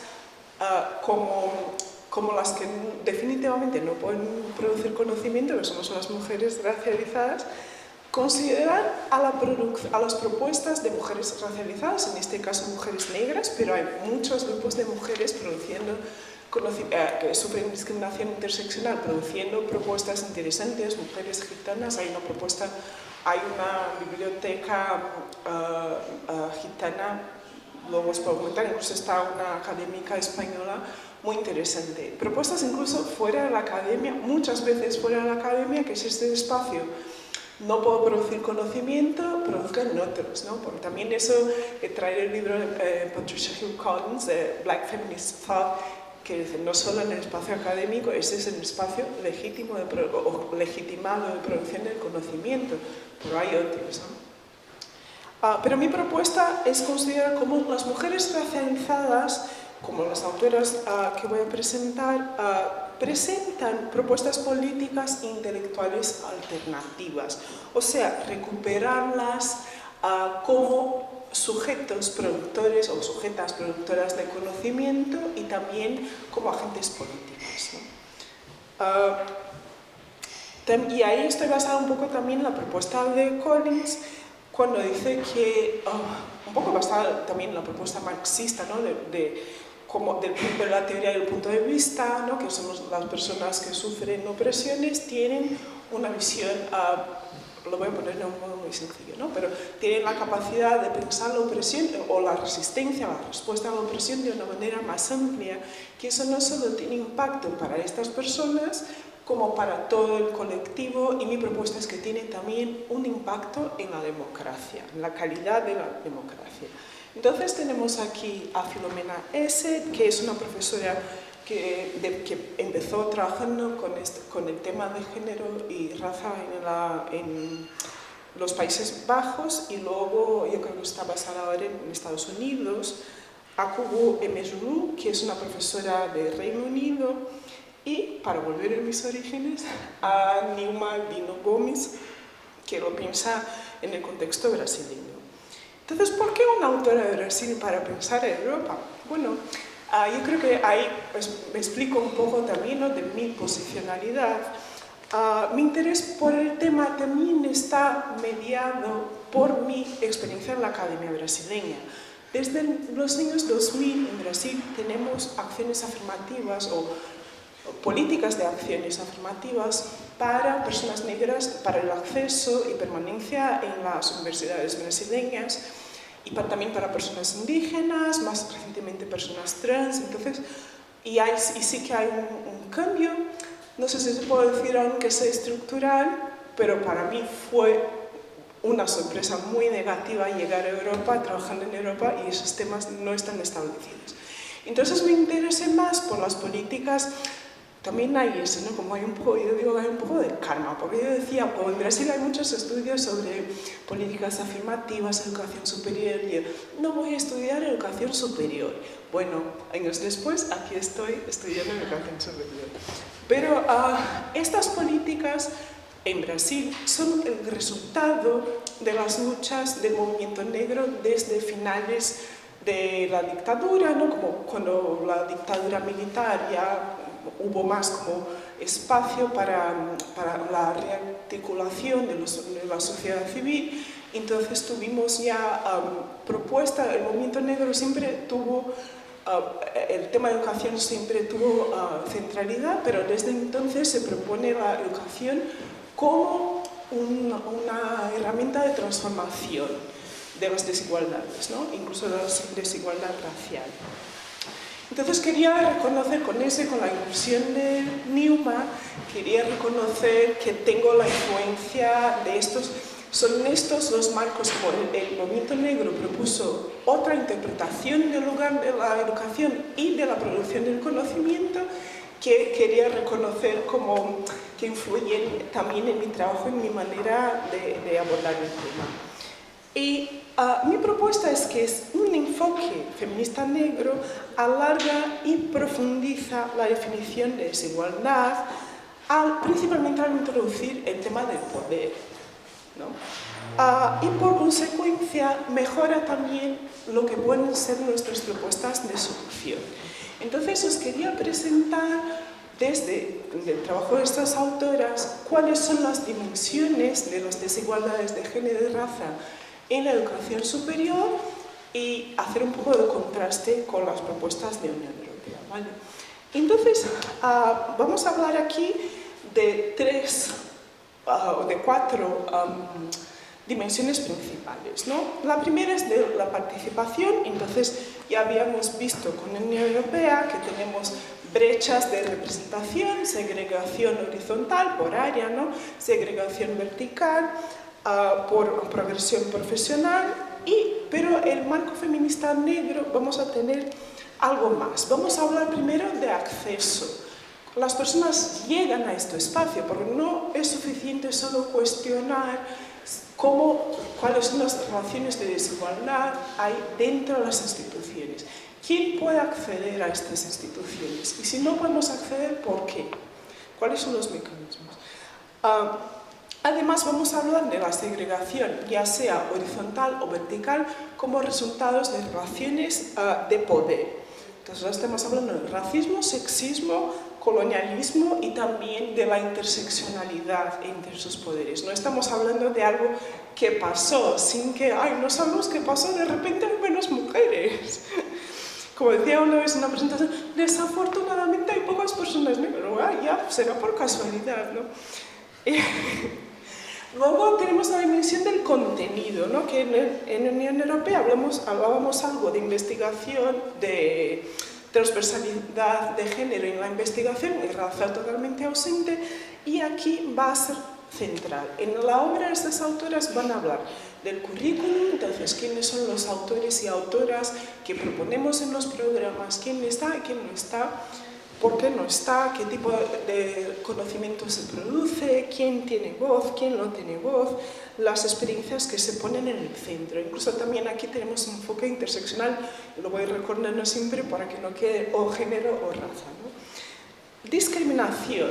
como las que definitivamente no pueden producir conocimiento, que somos las mujeres racializadas, considerar a las propuestas de mujeres racializadas, en este caso mujeres negras, pero hay muchos grupos de mujeres que sufren discriminación interseccional, produciendo propuestas interesantes, mujeres gitanas. Hay una biblioteca gitana, luego os puedo comentar, incluso está una académica española muy interesante. Propuestas incluso fuera de la academia, muchas veces fuera de la academia, que es este espacio. No puedo producir conocimiento, produzcan otros, ¿no? Porque también eso, traer el libro de Patricia Hill Collins, de Black Feminist Thought, que dice, no solo en el espacio académico, ese es el espacio legítimo o legitimado de producción del conocimiento, pero hay otros, ¿no? Pero mi propuesta es considerar cómo las mujeres racializadas, como las autoras que voy a presentar, presentan propuestas políticas e intelectuales alternativas, o sea, recuperarlas como sujetos productores o sujetas productoras de conocimiento y también como agentes políticos, ¿no? Y ahí estoy basada un poco también en la propuesta de Collins, cuando dice que, un poco basada también en la propuesta marxista, ¿no? de la teoría del punto de vista, ¿no? Que somos las personas que sufren opresiones, tienen una visión, lo voy a poner de un modo muy sencillo, ¿no? Pero tienen la capacidad de pensar la opresión o la resistencia, la respuesta a la opresión de una manera más amplia, que eso no solo tiene impacto para estas personas, como para todo el colectivo, y mi propuesta es que tiene también un impacto en la democracia, en la calidad de la democracia. Entonces tenemos aquí a Filomena Eset, que es una profesora que empezó trabajando con el tema de género y raza en los Países Bajos, y luego yo creo que está basada ahora en Estados Unidos. Akubu Emejulu, que es una profesora de Reino Unido, y para volver a mis orígenes, a Nilma Lino Gomes, que lo piensa en el contexto brasileño. Entonces, ¿por qué una autora de Brasil para pensar en Europa? Bueno, yo creo que ahí me explico un poco también, ¿no?, de mi posicionalidad. Mi interés por el tema también está mediado por mi experiencia en la Academia Brasileña. Desde los años 2000 en Brasil tenemos acciones afirmativas o políticas de acciones afirmativas para personas negras, para el acceso y permanencia en las universidades brasileñas y también para personas indígenas, más recientemente personas trans. Entonces, y sí que hay un cambio, no sé si se puede decir aunque sea estructural, pero para mí fue una sorpresa muy negativa llegar a Europa, trabajando en Europa, y esos temas no están establecidos. Entonces me interesé más por las políticas. También hay eso, ¿no? Como hay un poco, yo digo, hay un poco de karma, porque yo decía, en Brasil hay muchos estudios sobre políticas afirmativas, educación superior, y yo, no voy a estudiar educación superior. Bueno, años después, aquí estoy estudiando educación superior. Pero estas políticas en Brasil son el resultado de las luchas del movimiento negro desde finales de la dictadura, ¿no? Como cuando la dictadura militar ya hubo más como espacio para la rearticulación de la sociedad civil. Entonces tuvimos ya propuesta, el movimiento negro siempre tuvo, el tema de educación siempre tuvo centralidad, pero desde entonces se propone la educación como una herramienta de transformación de las desigualdades, ¿no? Incluso de la desigualdad racial. Entonces quería reconocer con la inclusión de Newman, quería reconocer que tengo la influencia de estos, son estos los marcos, como el movimiento negro propuso otra interpretación del lugar de la educación y de la producción del conocimiento, que quería reconocer como que influyen también en mi trabajo, en mi manera de abordar el tema. Y mi propuesta es que es un enfoque feminista negro alarga y profundiza la definición de desigualdad, principalmente al introducir el tema del poder, ¿no? Y por consecuencia mejora también lo que pueden ser nuestras propuestas de solución. Entonces os quería presentar desde el trabajo de estas autoras cuáles son las dimensiones de las desigualdades de género y raza en la educación superior y hacer un poco de contraste con las propuestas de Unión Europea, ¿vale? Entonces, vamos a hablar aquí de cuatro dimensiones principales, ¿no? La primera es de la participación. Entonces ya habíamos visto con la Unión Europea que tenemos brechas de representación, segregación horizontal por área, ¿no? Segregación vertical, por progresión profesional, pero el marco feminista negro vamos a tener algo más. Vamos a hablar primero de acceso. Las personas llegan a este espacio, porque no es suficiente solo cuestionar cuáles son las relaciones de desigualdad hay dentro de las instituciones. ¿Quién puede acceder a estas instituciones? Y si no podemos acceder, ¿por qué? ¿Cuáles son los mecanismos? Además, vamos a hablar de la segregación, ya sea horizontal o vertical, como resultados de relaciones de poder. Entonces, estamos hablando de racismo, sexismo, colonialismo y también de la interseccionalidad entre sus poderes. No estamos hablando de algo que pasó sin que, no sabemos qué pasó, de repente hay menos mujeres. Como decía una vez en una presentación, desafortunadamente hay pocas personas negras. Ya, será por casualidad, ¿no? Luego tenemos la dimensión del contenido, ¿no? Que en la Unión Europea hablábamos algo de investigación, de transversalidad de género en la investigación y raza totalmente ausente, y aquí va a ser central. En la obra de estas autoras van a hablar del currículum, entonces quiénes son los autores y autoras que proponemos en los programas, quién está y quién no está, por qué no está, qué tipo de conocimiento se produce, quién tiene voz, quién no tiene voz, las experiencias que se ponen en el centro. Incluso también aquí tenemos un enfoque interseccional, lo voy recordando siempre para que no quede o género o raza, ¿no? Discriminación.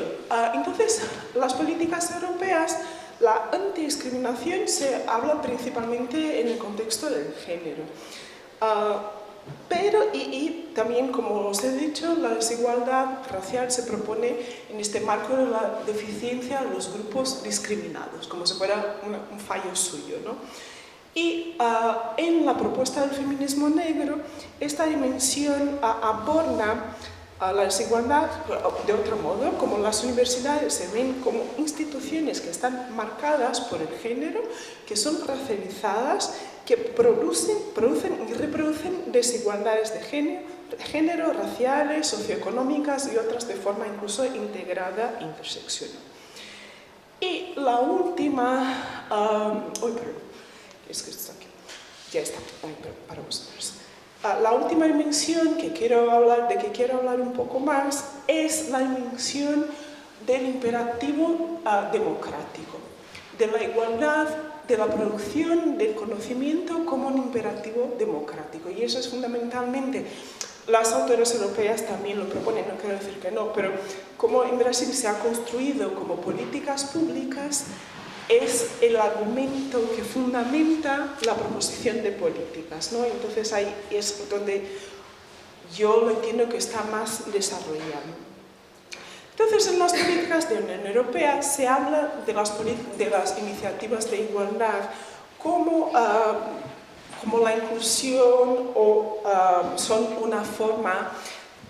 Entonces, las políticas europeas, la antidiscriminación se habla principalmente en el contexto del género. Pero, y también, como os he dicho, la desigualdad racial se propone en este marco de la deficiencia de los grupos discriminados, como si fuera un fallo suyo, ¿no? Y en la propuesta del feminismo negro, esta dimensión aborda la desigualdad, de otro modo, como las universidades se ven como instituciones que están marcadas por el género, que son racializadas, que producen y reproducen desigualdades de género, raciales, socioeconómicas y otras de forma incluso integrada e interseccional. Y la última... es que está aquí. Ya está, para vosotros. La última dimensión de que quiero hablar un poco más es la dimensión del imperativo democrático, de la igualdad, de la producción del conocimiento como un imperativo democrático. Y eso es fundamentalmente, las autoras europeas también lo proponen, no quiero decir que no, pero como en Brasil se ha construido como políticas públicas, es el argumento que fundamenta la proposición de políticas, ¿no? Entonces ahí es donde yo lo entiendo que está más desarrollado. Entonces en las políticas de la Unión Europea se habla de las iniciativas de igualdad como la inclusión son una forma,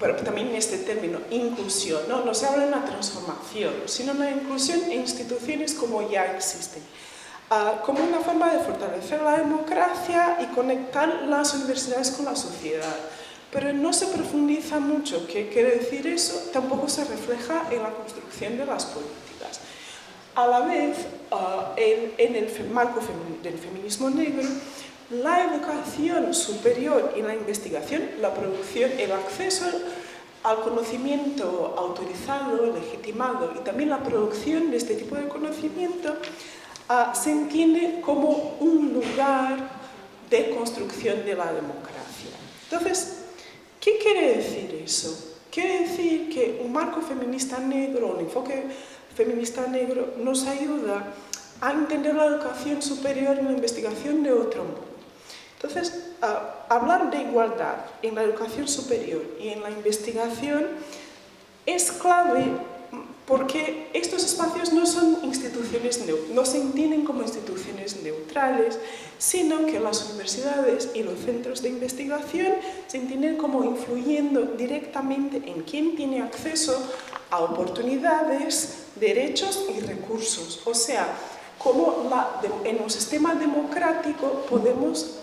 pero también en este término, inclusión, no se habla de una transformación, sino una inclusión en instituciones como ya existen, como una forma de fortalecer la democracia y conectar las universidades con la sociedad. Pero no se profundiza mucho qué quiere decir eso, tampoco se refleja en la construcción de las políticas. A la vez, en el marco del feminismo negro, la educación superior y la investigación, la producción, el acceso al conocimiento autorizado, legitimado y también la producción de este tipo de conocimiento se entiende como un lugar de construcción de la democracia. Entonces, ¿qué quiere decir eso? Quiere decir que un marco feminista negro, un enfoque feminista negro nos ayuda a entender la educación superior y la investigación de otro modo. Entonces, hablar de igualdad en la educación superior y en la investigación es clave porque estos espacios no son instituciones, no se entienden como instituciones neutrales, sino que las universidades y los centros de investigación se entienden como influyendo directamente en quién tiene acceso a oportunidades, derechos y recursos. O sea, cómo en un sistema democrático podemos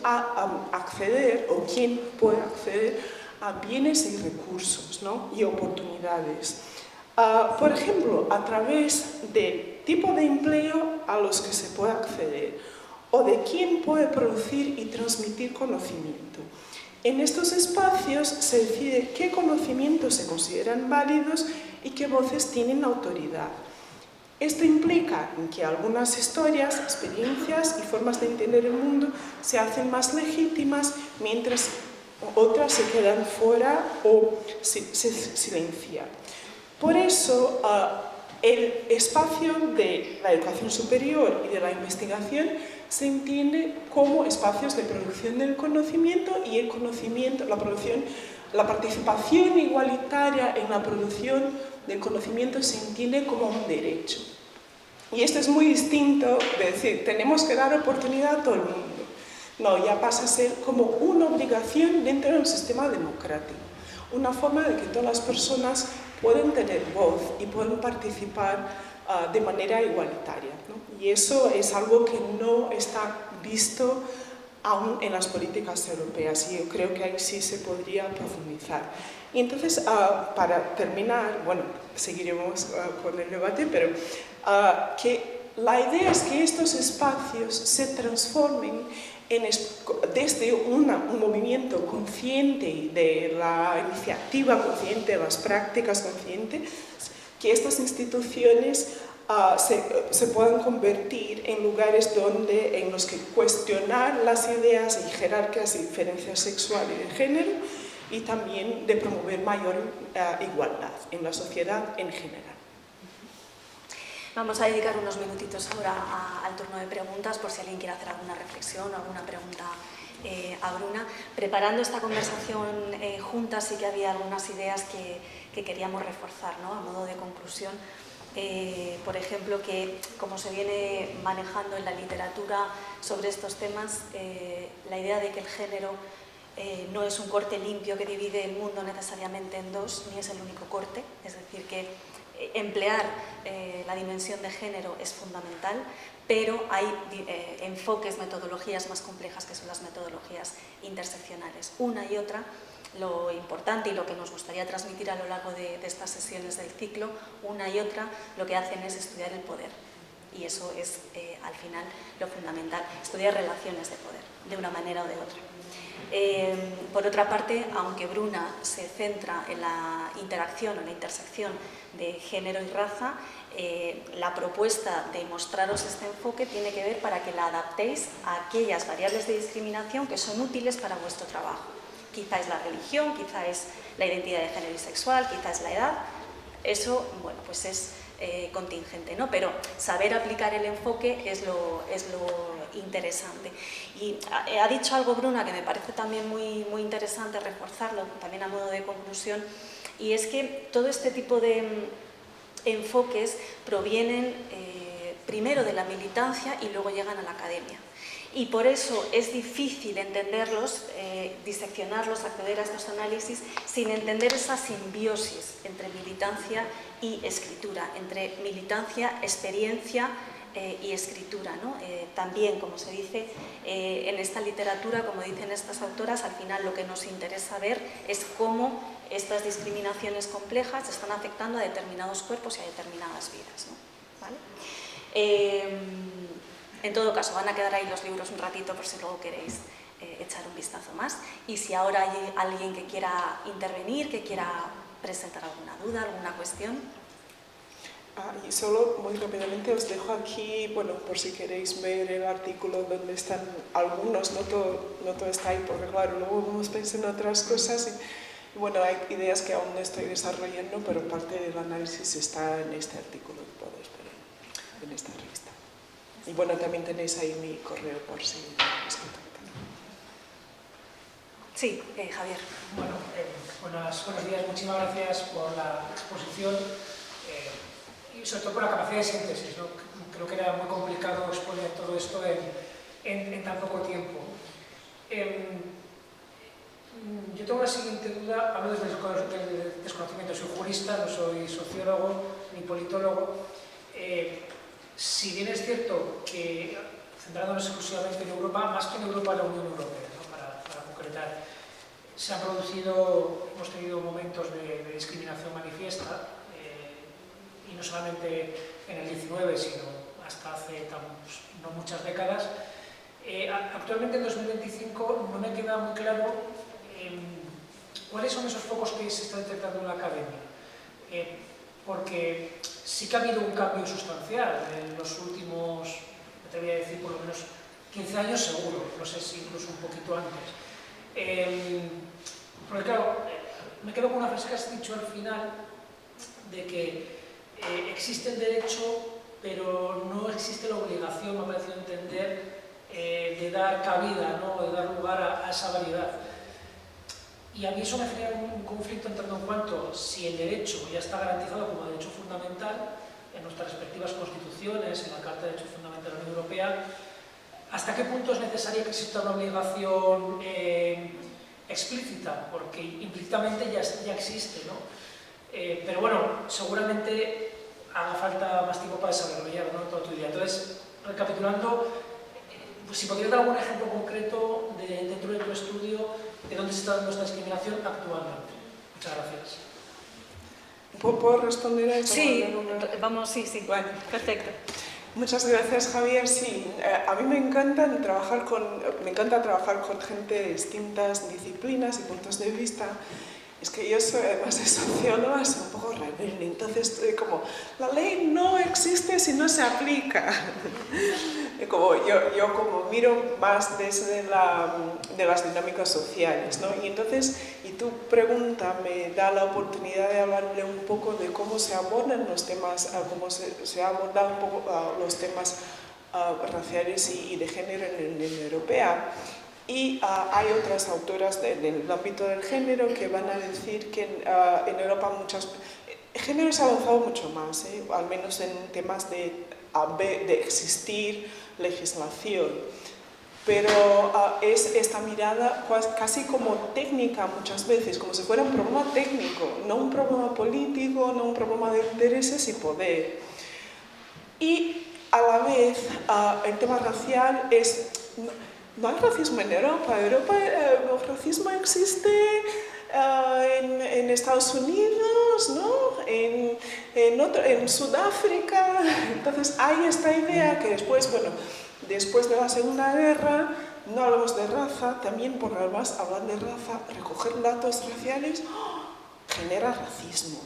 acceder, o quién puede acceder a bienes y recursos, ¿no? Y oportunidades. Por ejemplo, a través del tipo de empleo a los que se puede acceder o de quién puede producir y transmitir conocimiento. En estos espacios se decide qué conocimientos se consideran válidos y qué voces tienen autoridad. Esto implica que algunas historias, experiencias y formas de entender el mundo se hacen más legítimas, mientras otras se quedan fuera o se silencian. Por eso, el espacio de la educación superior y de la investigación se entiende como espacios de producción del conocimiento y el conocimiento, la participación igualitaria en la producción del conocimiento se entiende como un derecho. Y esto es muy distinto de decir, tenemos que dar oportunidad a todo el mundo. No, ya pasa a ser como una obligación dentro de un sistema democrático. Una forma de que todas las personas pueden tener voz y pueden participar de manera igualitaria, ¿no? Y eso es algo que no está visto aún en las políticas europeas y yo creo que ahí sí se podría profundizar. Y entonces, para terminar, bueno, seguiremos con el debate, pero que la idea es que estos espacios se transformen desde un movimiento consciente de la iniciativa consciente, de las prácticas conscientes, que estas instituciones se puedan convertir en lugares en los que cuestionar las ideas y jerarquías y diferencias sexuales y de género y también de promover mayor igualdad en la sociedad en general. Vamos a dedicar unos minutitos ahora al turno de preguntas por si alguien quiere hacer alguna reflexión o alguna pregunta a Bruna. Preparando esta conversación juntas sí que había algunas ideas que queríamos reforzar, ¿no? A modo de conclusión. Por ejemplo, que como se viene manejando en la literatura sobre estos temas, la idea de que el género no es un corte limpio que divide el mundo necesariamente en dos, ni es el único corte, es decir, que emplear la dimensión de género es fundamental, pero hay enfoques, metodologías más complejas que son las metodologías interseccionales. Una y otra, lo importante y lo que nos gustaría transmitir a lo largo de estas sesiones del ciclo, una y otra lo que hacen es estudiar el poder. Y eso es, al final, lo fundamental, estudiar relaciones de poder, de una manera o de otra. Por otra parte, aunque Bruna se centra en la interacción o la intersección de género y raza, la propuesta de mostraros este enfoque tiene que ver para que la adaptéis a aquellas variables de discriminación que son útiles para vuestro trabajo. Quizá es la religión, quizá es la identidad de género y sexual, quizá es la edad. Eso, bueno, pues es contingente, ¿no? Pero saber aplicar el enfoque es lo interesante. Y ha dicho algo Bruna que me parece también muy interesante reforzarlo, también a modo de conclusión, y es que todo este tipo de enfoques provienen primero de la militancia y luego llegan a la academia. Y por eso es difícil entenderlos, diseccionarlos, acceder a estos análisis sin entender esa simbiosis entre militancia y escritura, entre militancia, experiencia y escritura, ¿no? También, como se dice en esta literatura, como dicen estas autoras, al final lo que nos interesa ver es cómo estas discriminaciones complejas están afectando a determinados cuerpos y a determinadas vidas, ¿no? ¿Vale? En todo caso, van a quedar ahí los libros un ratito por si luego queréis echar un vistazo más. Y si ahora hay alguien que quiera intervenir, que quiera presentar alguna duda, alguna cuestión. Y solo muy rápidamente os dejo aquí, bueno, por si queréis ver el artículo donde están algunos, no todo está ahí, porque claro, luego vamos pensando en otras cosas y bueno, hay ideas que aún no estoy desarrollando, pero parte del análisis está en este artículo que podéis ver en esta revista. Y bueno, también tenéis ahí mi correo por si os contactan. Sí, Javier. Bueno, buenos días, muchísimas gracias por la exposición y sobre todo por la capacidad de síntesis, ¿no? Creo que era muy complicado exponer todo esto en tan poco tiempo. Yo tengo la siguiente duda, hablo desde el desconocimiento, soy jurista, no soy sociólogo ni politólogo. Si bien es cierto que, centrándonos exclusivamente en Europa, más que en Europa, la Unión Europea, ¿no? para concretar, hemos tenido momentos de discriminación manifiesta, y no solamente en el 19, sino hasta hace no muchas décadas. Actualmente, en 2025, no me queda muy claro cuáles son esos focos que se están detectando en la academia. Porque sí que ha habido un cambio sustancial en los últimos, me atrevería a decir, por lo menos 15 años seguro, no sé si incluso un poquito antes. Porque claro, me quedo con una frase que has dicho al final, de que existe el derecho, pero no existe la obligación, me ha parecido entender, de dar cabida, ¿no? De dar lugar a esa variedad. Y a mí eso me genera un conflicto en tanto en cuanto si el derecho ya está garantizado como derecho fundamental en nuestras respectivas constituciones, en la Carta de Derechos Fundamentales de la Unión Europea, ¿hasta qué punto es necesario que exista una obligación explícita? Porque implícitamente ya existe, ¿no? Pero bueno, seguramente haga falta más tiempo para desarrollar, ¿no? Toda tu idea. Entonces, recapitulando, pues si podrías dar algún ejemplo concreto dentro de tu estudio de dónde se está dando esta discriminación actualmente. Muchas gracias. ¿Puedo responder a eso? Sí, vamos, sí, bueno, perfecto. Muchas gracias, Javier. Sí, a mí me encanta trabajar con gente de distintas disciplinas y puntos de vista. Es que yo soy, además de socióloga, soy un poco rebelde, entonces estoy como, la ley no existe si no se aplica. Como yo como miro más desde de las dinámicas sociales, ¿no? Y entonces, tu pregunta me da la oportunidad de hablarle un poco de cómo se abordan los temas, cómo se abordan un poco los temas raciales y de género en la Unión Europea. Y hay otras autoras en el ámbito del género que van a decir que en Europa el género se ha avanzado mucho más, al menos en temas de existir legislación. pero es esta mirada casi como técnica muchas veces, como si fuera un problema técnico, no un problema político, no un problema de intereses y poder. Y a la vez el tema racial es, no hay racismo en Europa, el racismo existe en Estados Unidos, ¿no? en Sudáfrica. Entonces hay esta idea que después, bueno, después de la Segunda Guerra, no hablamos de raza, también porque además hablar de raza, recoger datos raciales, genera racismo.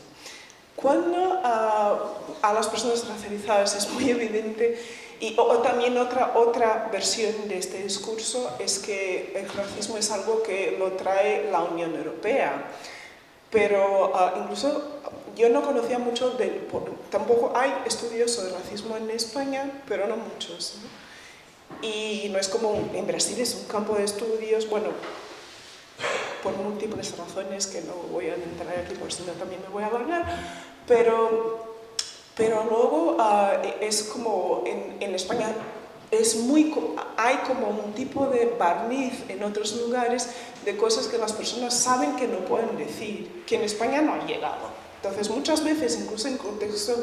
Cuando a las personas racializadas es muy evidente, o también otra versión de este discurso es que el racismo es algo que lo trae la Unión Europea, pero incluso yo no conocía mucho, tampoco hay estudios sobre racismo en España, pero no muchos, ¿no? Y no es como en Brasil, es un campo de estudios, bueno, por múltiples razones que no voy a entrar aquí, por si no también me voy a alargar, pero luego es como en España hay como un tipo de barniz en otros lugares de cosas que las personas saben que no pueden decir, que en España no ha llegado. Entonces, muchas veces, incluso en contexto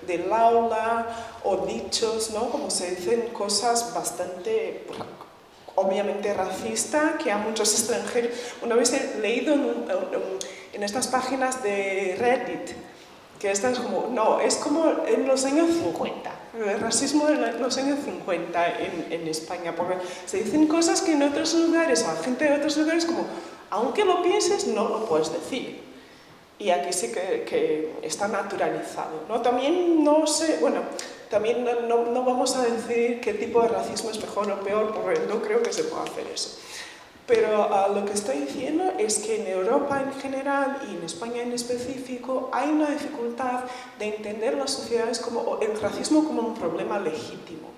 del aula o dichos, ¿no? Como se dicen cosas bastante, obviamente, racistas, que a muchos extranjeros... Una vez he leído en estas páginas de Reddit, que esta es como, no, es como en los años 50, el racismo en los años 50 en España, porque se dicen cosas que en otros lugares, a la gente de otros lugares, como, aunque lo pienses, no lo puedes decir. Y aquí sí que está naturalizado, ¿no? También no sé, bueno, también no vamos a decir qué tipo de racismo es mejor o peor, porque no creo que se pueda hacer eso. Pero lo que estoy diciendo es que en Europa en general y en España en específico hay una dificultad de entender las sociedades como el racismo como un problema legítimo.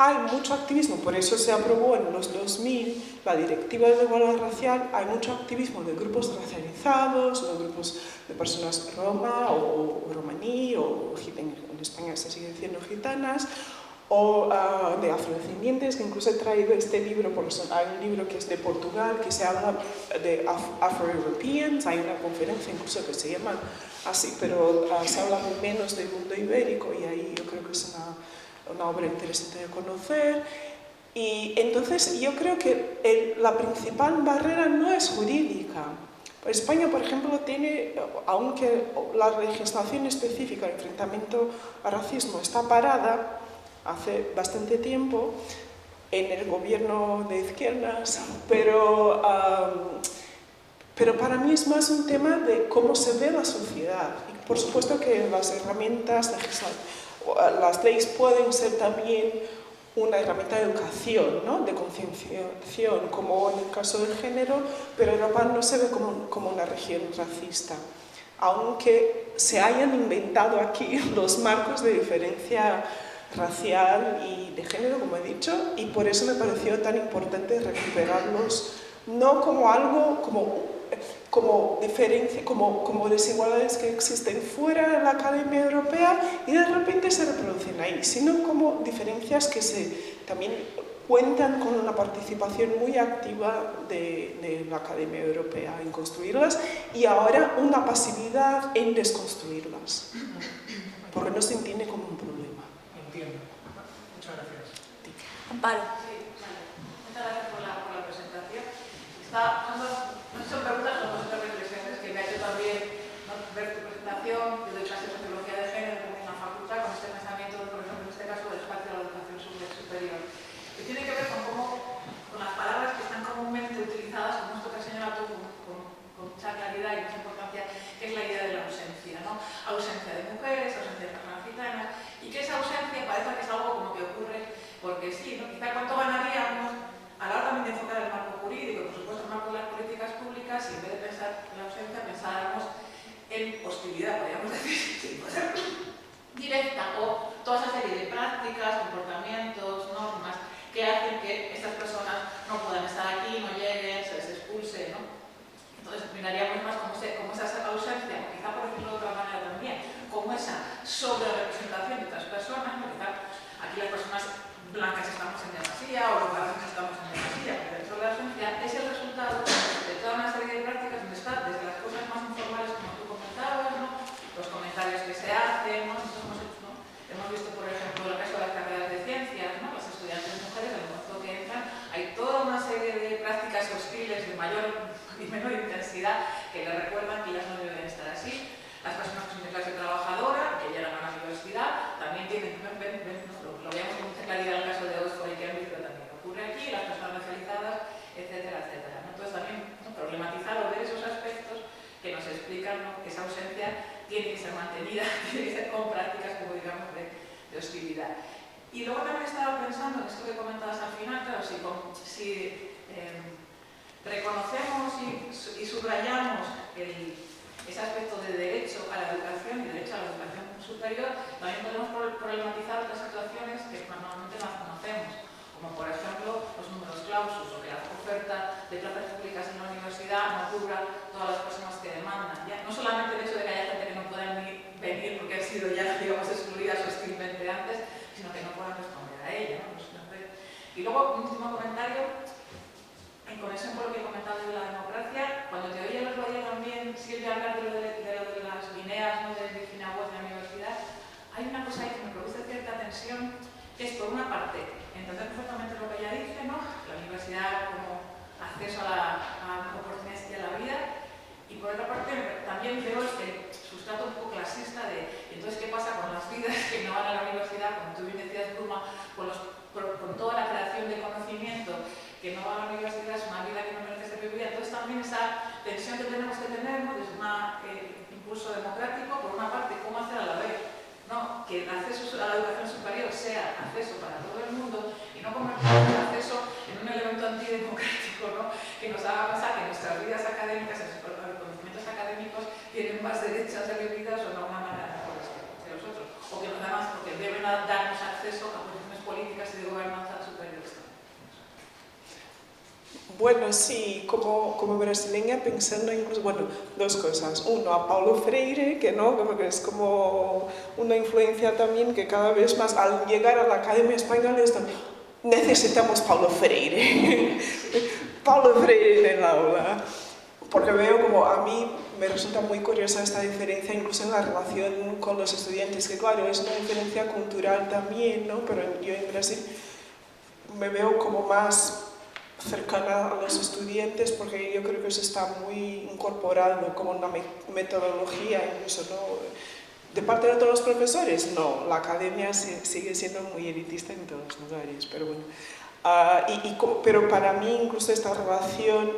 Hay mucho activismo, por eso se aprobó en los 2000 la Directiva de Igualdad Racial, hay mucho activismo de grupos racializados, de grupos de personas roma o romaní, o en España se sigue diciendo gitanas, o de afrodescendientes, que incluso he traído este libro, porque hay un libro que es de Portugal, que se habla de Afro-Europeans, hay una conferencia incluso que se llama así, pero se habla menos del mundo ibérico, y ahí yo creo que es una obra interesante de conocer. Y entonces yo creo que la principal barrera no es jurídica. España, por ejemplo, tiene, aunque la legislación específica de enfrentamiento al racismo está parada hace bastante tiempo en el gobierno de izquierdas, pero para mí es más un tema de cómo se ve la sociedad. Y por supuesto que las herramientas las leyes pueden ser también una herramienta de educación, ¿no? De concienciación, como en el caso del género, pero Europa no se ve como una región racista, aunque se hayan inventado aquí los marcos de diferencia racial y de género, como he dicho, y por eso me pareció tan importante recuperarlos, no como algo, como diferencia, como desigualdades que existen fuera de la Academia Europea y de repente se reproducen ahí, sino como diferencias que también cuentan con una participación muy activa de la Academia Europea en construirlas y ahora una pasividad en desconstruirlas, porque no se entiende como un problema. Entiendo. Muchas gracias. Amparo. Sí, vale. Muchas gracias por la presentación. Son preguntas, son dos reflexiones que me ha hecho también ver tu presentación. Yo doy clases de sociología de género en la facultad con este pensamiento, por ejemplo, en este caso, del espacio de la educación superior. Que tiene que ver con las palabras que están comúnmente utilizadas, como esto que has señalado tú con mucha claridad y mucha importancia, que es la idea de la ausencia, ¿no? Ausencia de mujeres, ausencia de personas gitanas, y que esa ausencia parece que es algo como que ocurre porque sí, ¿no? Quizá cuánto ganaríamos a la hora también de enfocar el marco jurídico, por supuesto el marco de las mayor y menor intensidad, que le recuerdan que ellas no deben estar así. Las personas que son de clase trabajadora, que llegan a la universidad, también tienen, lo veamos con mucha claridad en el caso de Oxford y Cambridge, pero también ocurre aquí, las personas racializadas, etcétera, etcétera. Entonces también problematizar o ver esos aspectos que nos explican, ¿no?, que esa ausencia tiene que ser mantenida, tiene que ser con prácticas, como digamos, de hostilidad. Y luego también estaba pensando en esto que comentabas al final, claro, si reconocemos y subrayamos ese aspecto de derecho a la educación y derecho a la educación superior, también podemos problematizar otras situaciones que normalmente no conocemos, como por ejemplo los números clausus, o que la oferta de plazas públicas en la universidad no cubra todas las personas que demandan. Ya, no solamente el hecho de que haya gente que no pueda venir porque han sido ya, digamos, excluidas hostilmente antes, sino que no puedan responder a ella, ¿no? Y luego, un último comentario, en conexión con lo que he comentado de la democracia, cuando te oía el otro día también, Silvia, hablar de lo de las Guineas, ¿no?, de Virginia Woolf de la universidad, hay una cosa ahí que me produce cierta tensión, que es, por una parte, entender perfectamente lo que ella dice, ¿no?, la universidad como acceso a oportunidades y a la vida, y por otra parte, también veo el sustrato un poco clasista de, entonces, ¿qué pasa con las vidas que no van a la universidad, como tú bien decías, Pluma, con toda la creación de conocimiento que no va a la universidad, es una vida que no merece ser vivida? Entonces también esa tensión que tenemos que tener, ¿no?, desde un impulso democrático, por una parte, cómo hacer a la vez, ¿no?, que el acceso a la educación superior sea acceso para todo el mundo y no convertir el acceso en un elemento antidemocrático, ¿no?, que nos haga pensar que nuestras vidas académicas, nuestros conocimientos académicos tienen más derecho a ser vividas o de alguna manera mejores que los otros, o que nos dan más, porque deben darnos acceso a posiciones políticas y de gobernanza superiores. Bueno, sí, como brasileña pensando incluso, bueno, dos cosas. Uno, a Paulo Freire, que no, como que es como una influencia también que cada vez más, al llegar a la Academia Española, necesitamos Paulo Freire. Paulo Freire en el aula. Porque veo como a mí me resulta muy curiosa esta diferencia, incluso en la relación con los estudiantes, que claro, es una diferencia cultural también, ¿no? Pero yo en Brasil me veo como más cercana a los estudiantes, porque yo creo que eso está muy incorporado como una metodología, incluso, ¿no?, de parte de todos los profesores. No, la academia sigue siendo muy elitista en todos los lugares, pero bueno. Pero para mí incluso esta relación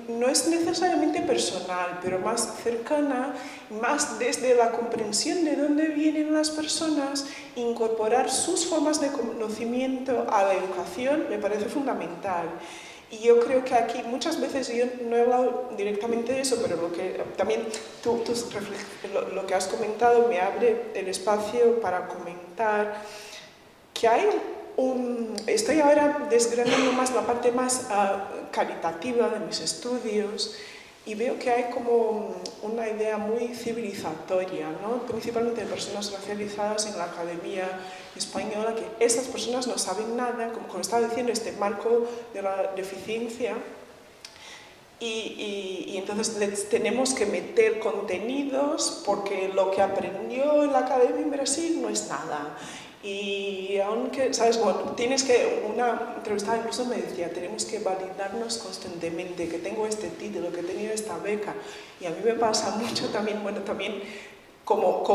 no es necesariamente personal, pero más cercana, más desde la comprensión de dónde vienen las personas, incorporar sus formas de conocimiento a la educación me parece fundamental. Y yo creo que aquí muchas veces, yo no he hablado directamente de eso, pero lo que también lo que has comentado me abre el espacio para comentar que hay estoy ahora desgranando más la parte más caritativa de mis estudios y veo que hay como una idea muy civilizatoria, ¿no?, principalmente de personas racializadas en la Academia Española, que esas personas no saben nada, como estaba diciendo, este marco de la deficiencia, y entonces les tenemos que meter contenidos porque lo que aprendió en la Academia en Brasil no es nada. Y aunque, ¿sabes? Bueno, una entrevistada incluso me decía, tenemos que validarnos constantemente, que tengo este título, que he tenido esta beca. Y a mí me pasa mucho también, bueno, también como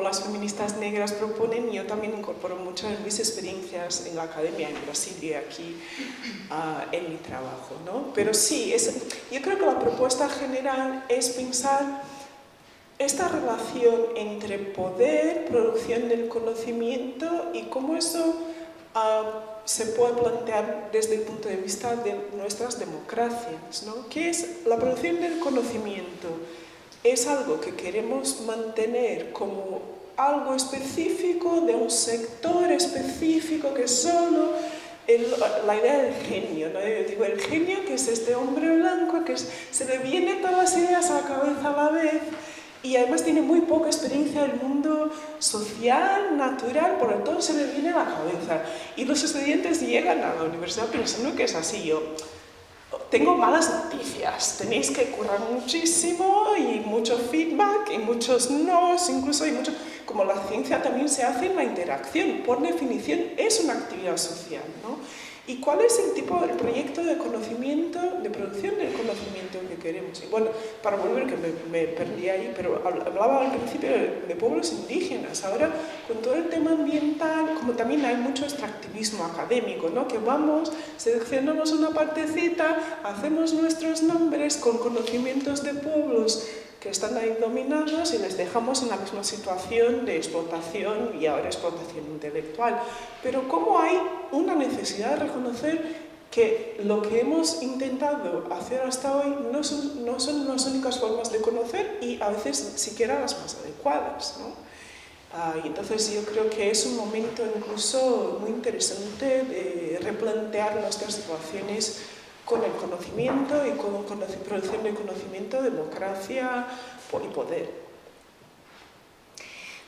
las feministas negras proponen, yo también incorporo mucho en mis experiencias en la academia en Brasil y aquí en mi trabajo, ¿no? Pero sí, yo creo que la propuesta general es pensar esta relación entre poder, producción del conocimiento y cómo eso se puede plantear desde el punto de vista de nuestras democracias, ¿no? ¿Qué es la producción del conocimiento? ¿Es algo que queremos mantener como algo específico de un sector específico que solo la idea del genio, ¿no? Yo digo, el genio, que es este hombre blanco que se le vienen todas las ideas a la cabeza a la vez y además tiene muy poca experiencia del mundo social, natural, por lo tanto se le viene a la cabeza. Y los estudiantes llegan a la universidad pensando que es así. Yo tengo malas noticias, tenéis que currar muchísimo y mucho feedback y muchos nos, incluso hay mucho... Como la ciencia también se hace en la interacción, por definición es una actividad social, ¿no? ¿Y cuál es el proyecto de conocimiento, de producción del conocimiento que queremos? Y bueno, para volver, que me perdí ahí, pero hablaba al principio de pueblos indígenas. Ahora, con todo el tema ambiental, como también hay mucho extractivismo académico, ¿no? Que vamos, seleccionamos una partecita, hacemos nuestros nombres con conocimientos de pueblos que están ahí dominados y les dejamos en la misma situación de explotación y ahora explotación intelectual. Pero ¿cómo hay una necesidad de reconocer que lo que hemos intentado hacer hasta hoy no son las únicas formas de conocer y a veces siquiera las más adecuadas, ¿no? Y entonces yo creo que es un momento incluso muy interesante de replantear nuestras situaciones con el conocimiento y con producción de conocimiento, democracia y poder.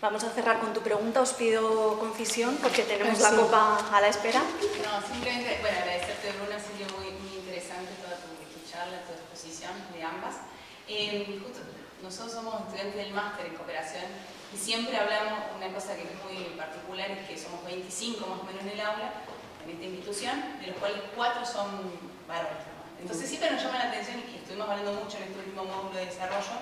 Vamos a cerrar con tu pregunta, os pido concisión porque tenemos la copa a la espera. No, simplemente, bueno, agradecerte, Bruna, ha sido muy interesante toda tu charla, tu exposición de ambas. Justo, nosotros somos estudiantes del máster en cooperación y siempre hablamos, una cosa que es muy particular, es que somos 25 más o menos en el aula, en esta institución, de los cuales 4 son varones. Entonces siempre nos llama la atención, y estuvimos hablando mucho en este último módulo de desarrollo,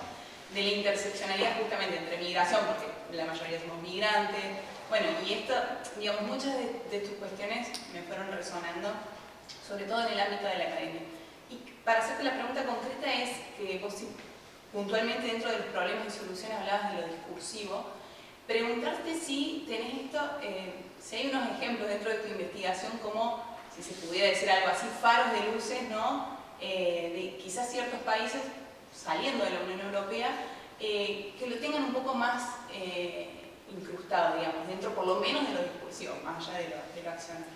de la interseccionalidad justamente entre migración, porque la mayoría somos migrantes. Bueno, y esto, digamos, muchas de tus cuestiones me fueron resonando, sobre todo en el ámbito de la academia. Y para hacerte la pregunta concreta es que vos puntualmente dentro de los problemas y soluciones hablabas de lo discursivo, preguntarte si tenés esto, si hay unos ejemplos dentro de tu investigación como, si se pudiera decir algo así, faros de luces, ¿no? De quizás ciertos países saliendo de la Unión Europea, que lo tengan un poco más incrustado, digamos, dentro por lo menos de lo discursivo, más allá de lo accionario.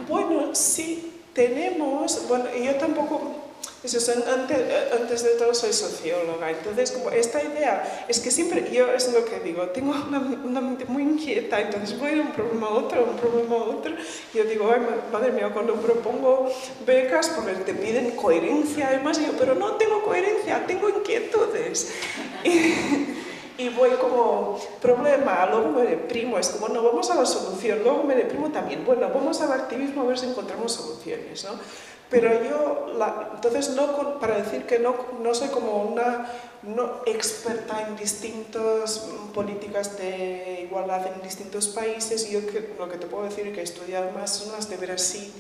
Bueno, sí, tenemos, bueno, yo tampoco, antes de todo soy socióloga, entonces como esta idea, es que siempre, yo es lo que digo, tengo una mente muy inquieta, entonces voy de un problema a otro, yo digo, ay, madre mía, cuando propongo becas, porque te piden coherencia, además, yo, pero no tengo coherencia, tengo inquietudes. Y voy como, problema, luego me deprimo, es como, no, vamos a la solución, luego me deprimo también, bueno, vamos al activismo a ver si encontramos soluciones, ¿no? Pero yo, entonces, no, para decir que no soy como una experta en distintas políticas de igualdad en distintos países, yo lo que te puedo decir es que he estudiado más son las de Brasil,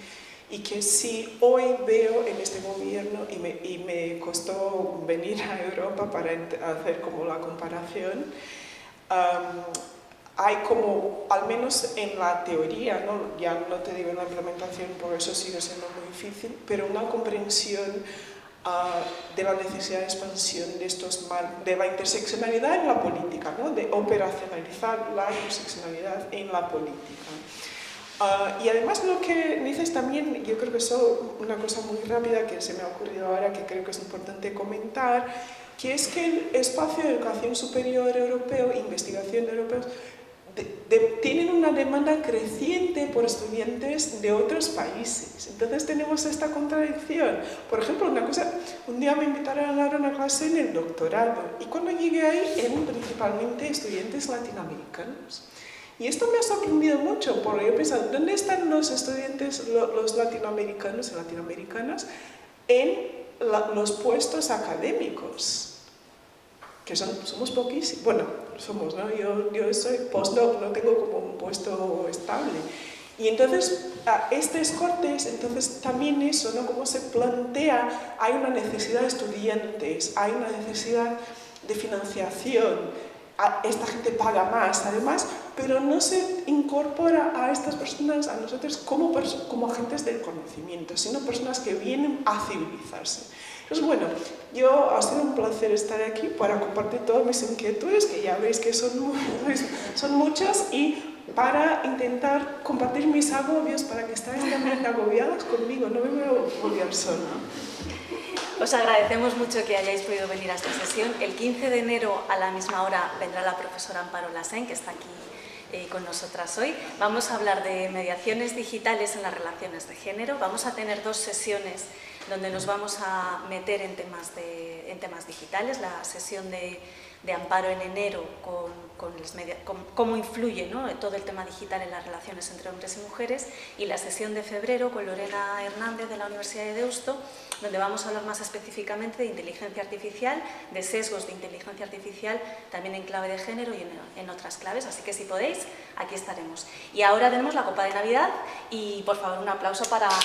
y que sí hoy veo en este gobierno, y me costó venir a Europa para hacer como la comparación, hay como, al menos en la teoría, ¿no? Ya no te digo en la implementación, por eso sigue siendo muy difícil, pero una comprensión de la necesidad de expansión de la interseccionalidad en la política, ¿no? De operacionalizar la interseccionalidad en la política. Y además lo que dices también, yo creo que es una cosa muy rápida que se me ha ocurrido ahora, que creo que es importante comentar, que es que el espacio de educación superior europeo, investigación europeos, tienen una demanda creciente por estudiantes de otros países. Entonces tenemos esta contradicción. Por ejemplo, un día me invitaron a dar una clase en el doctorado, y cuando llegué ahí eran principalmente estudiantes latinoamericanos. Y esto me ha sorprendido mucho, porque yo he pensado, ¿dónde están los estudiantes, los latinoamericanos y latinoamericanas en los puestos académicos? Que somos poquísimos, bueno, somos, ¿no? Yo soy postdoc, no tengo como un puesto estable. Y entonces, estos cortes, entonces también eso, ¿no? Cómo se plantea, hay una necesidad de estudiantes, hay una necesidad de financiación, esta gente paga más además, pero no se incorpora a estas personas, a nosotros, como agentes del conocimiento, sino personas que vienen a civilizarse. Entonces, bueno, ha sido un placer estar aquí para compartir todas mis inquietudes, que ya veis que son muchas, y para intentar compartir mis agobios para que estéis también agobiados conmigo, no me voy a agobiar sola. Os agradecemos mucho que hayáis podido venir a esta sesión. El 15 de enero a la misma hora vendrá la profesora Amparo Lassén, que está aquí con nosotras hoy. Vamos a hablar de mediaciones digitales en las relaciones de género. Vamos a tener 2 sesiones donde nos vamos a meter en temas digitales, la sesión de Amparo en enero con cómo influye, ¿no?, todo el tema digital en las relaciones entre hombres y mujeres, y la sesión de febrero con Lorena Hernández de la Universidad de Deusto, donde vamos a hablar más específicamente de inteligencia artificial, de sesgos de inteligencia artificial, también en clave de género y en otras claves, así que si podéis, aquí estaremos. Y ahora tenemos la copa de Navidad y por favor un aplauso para todos.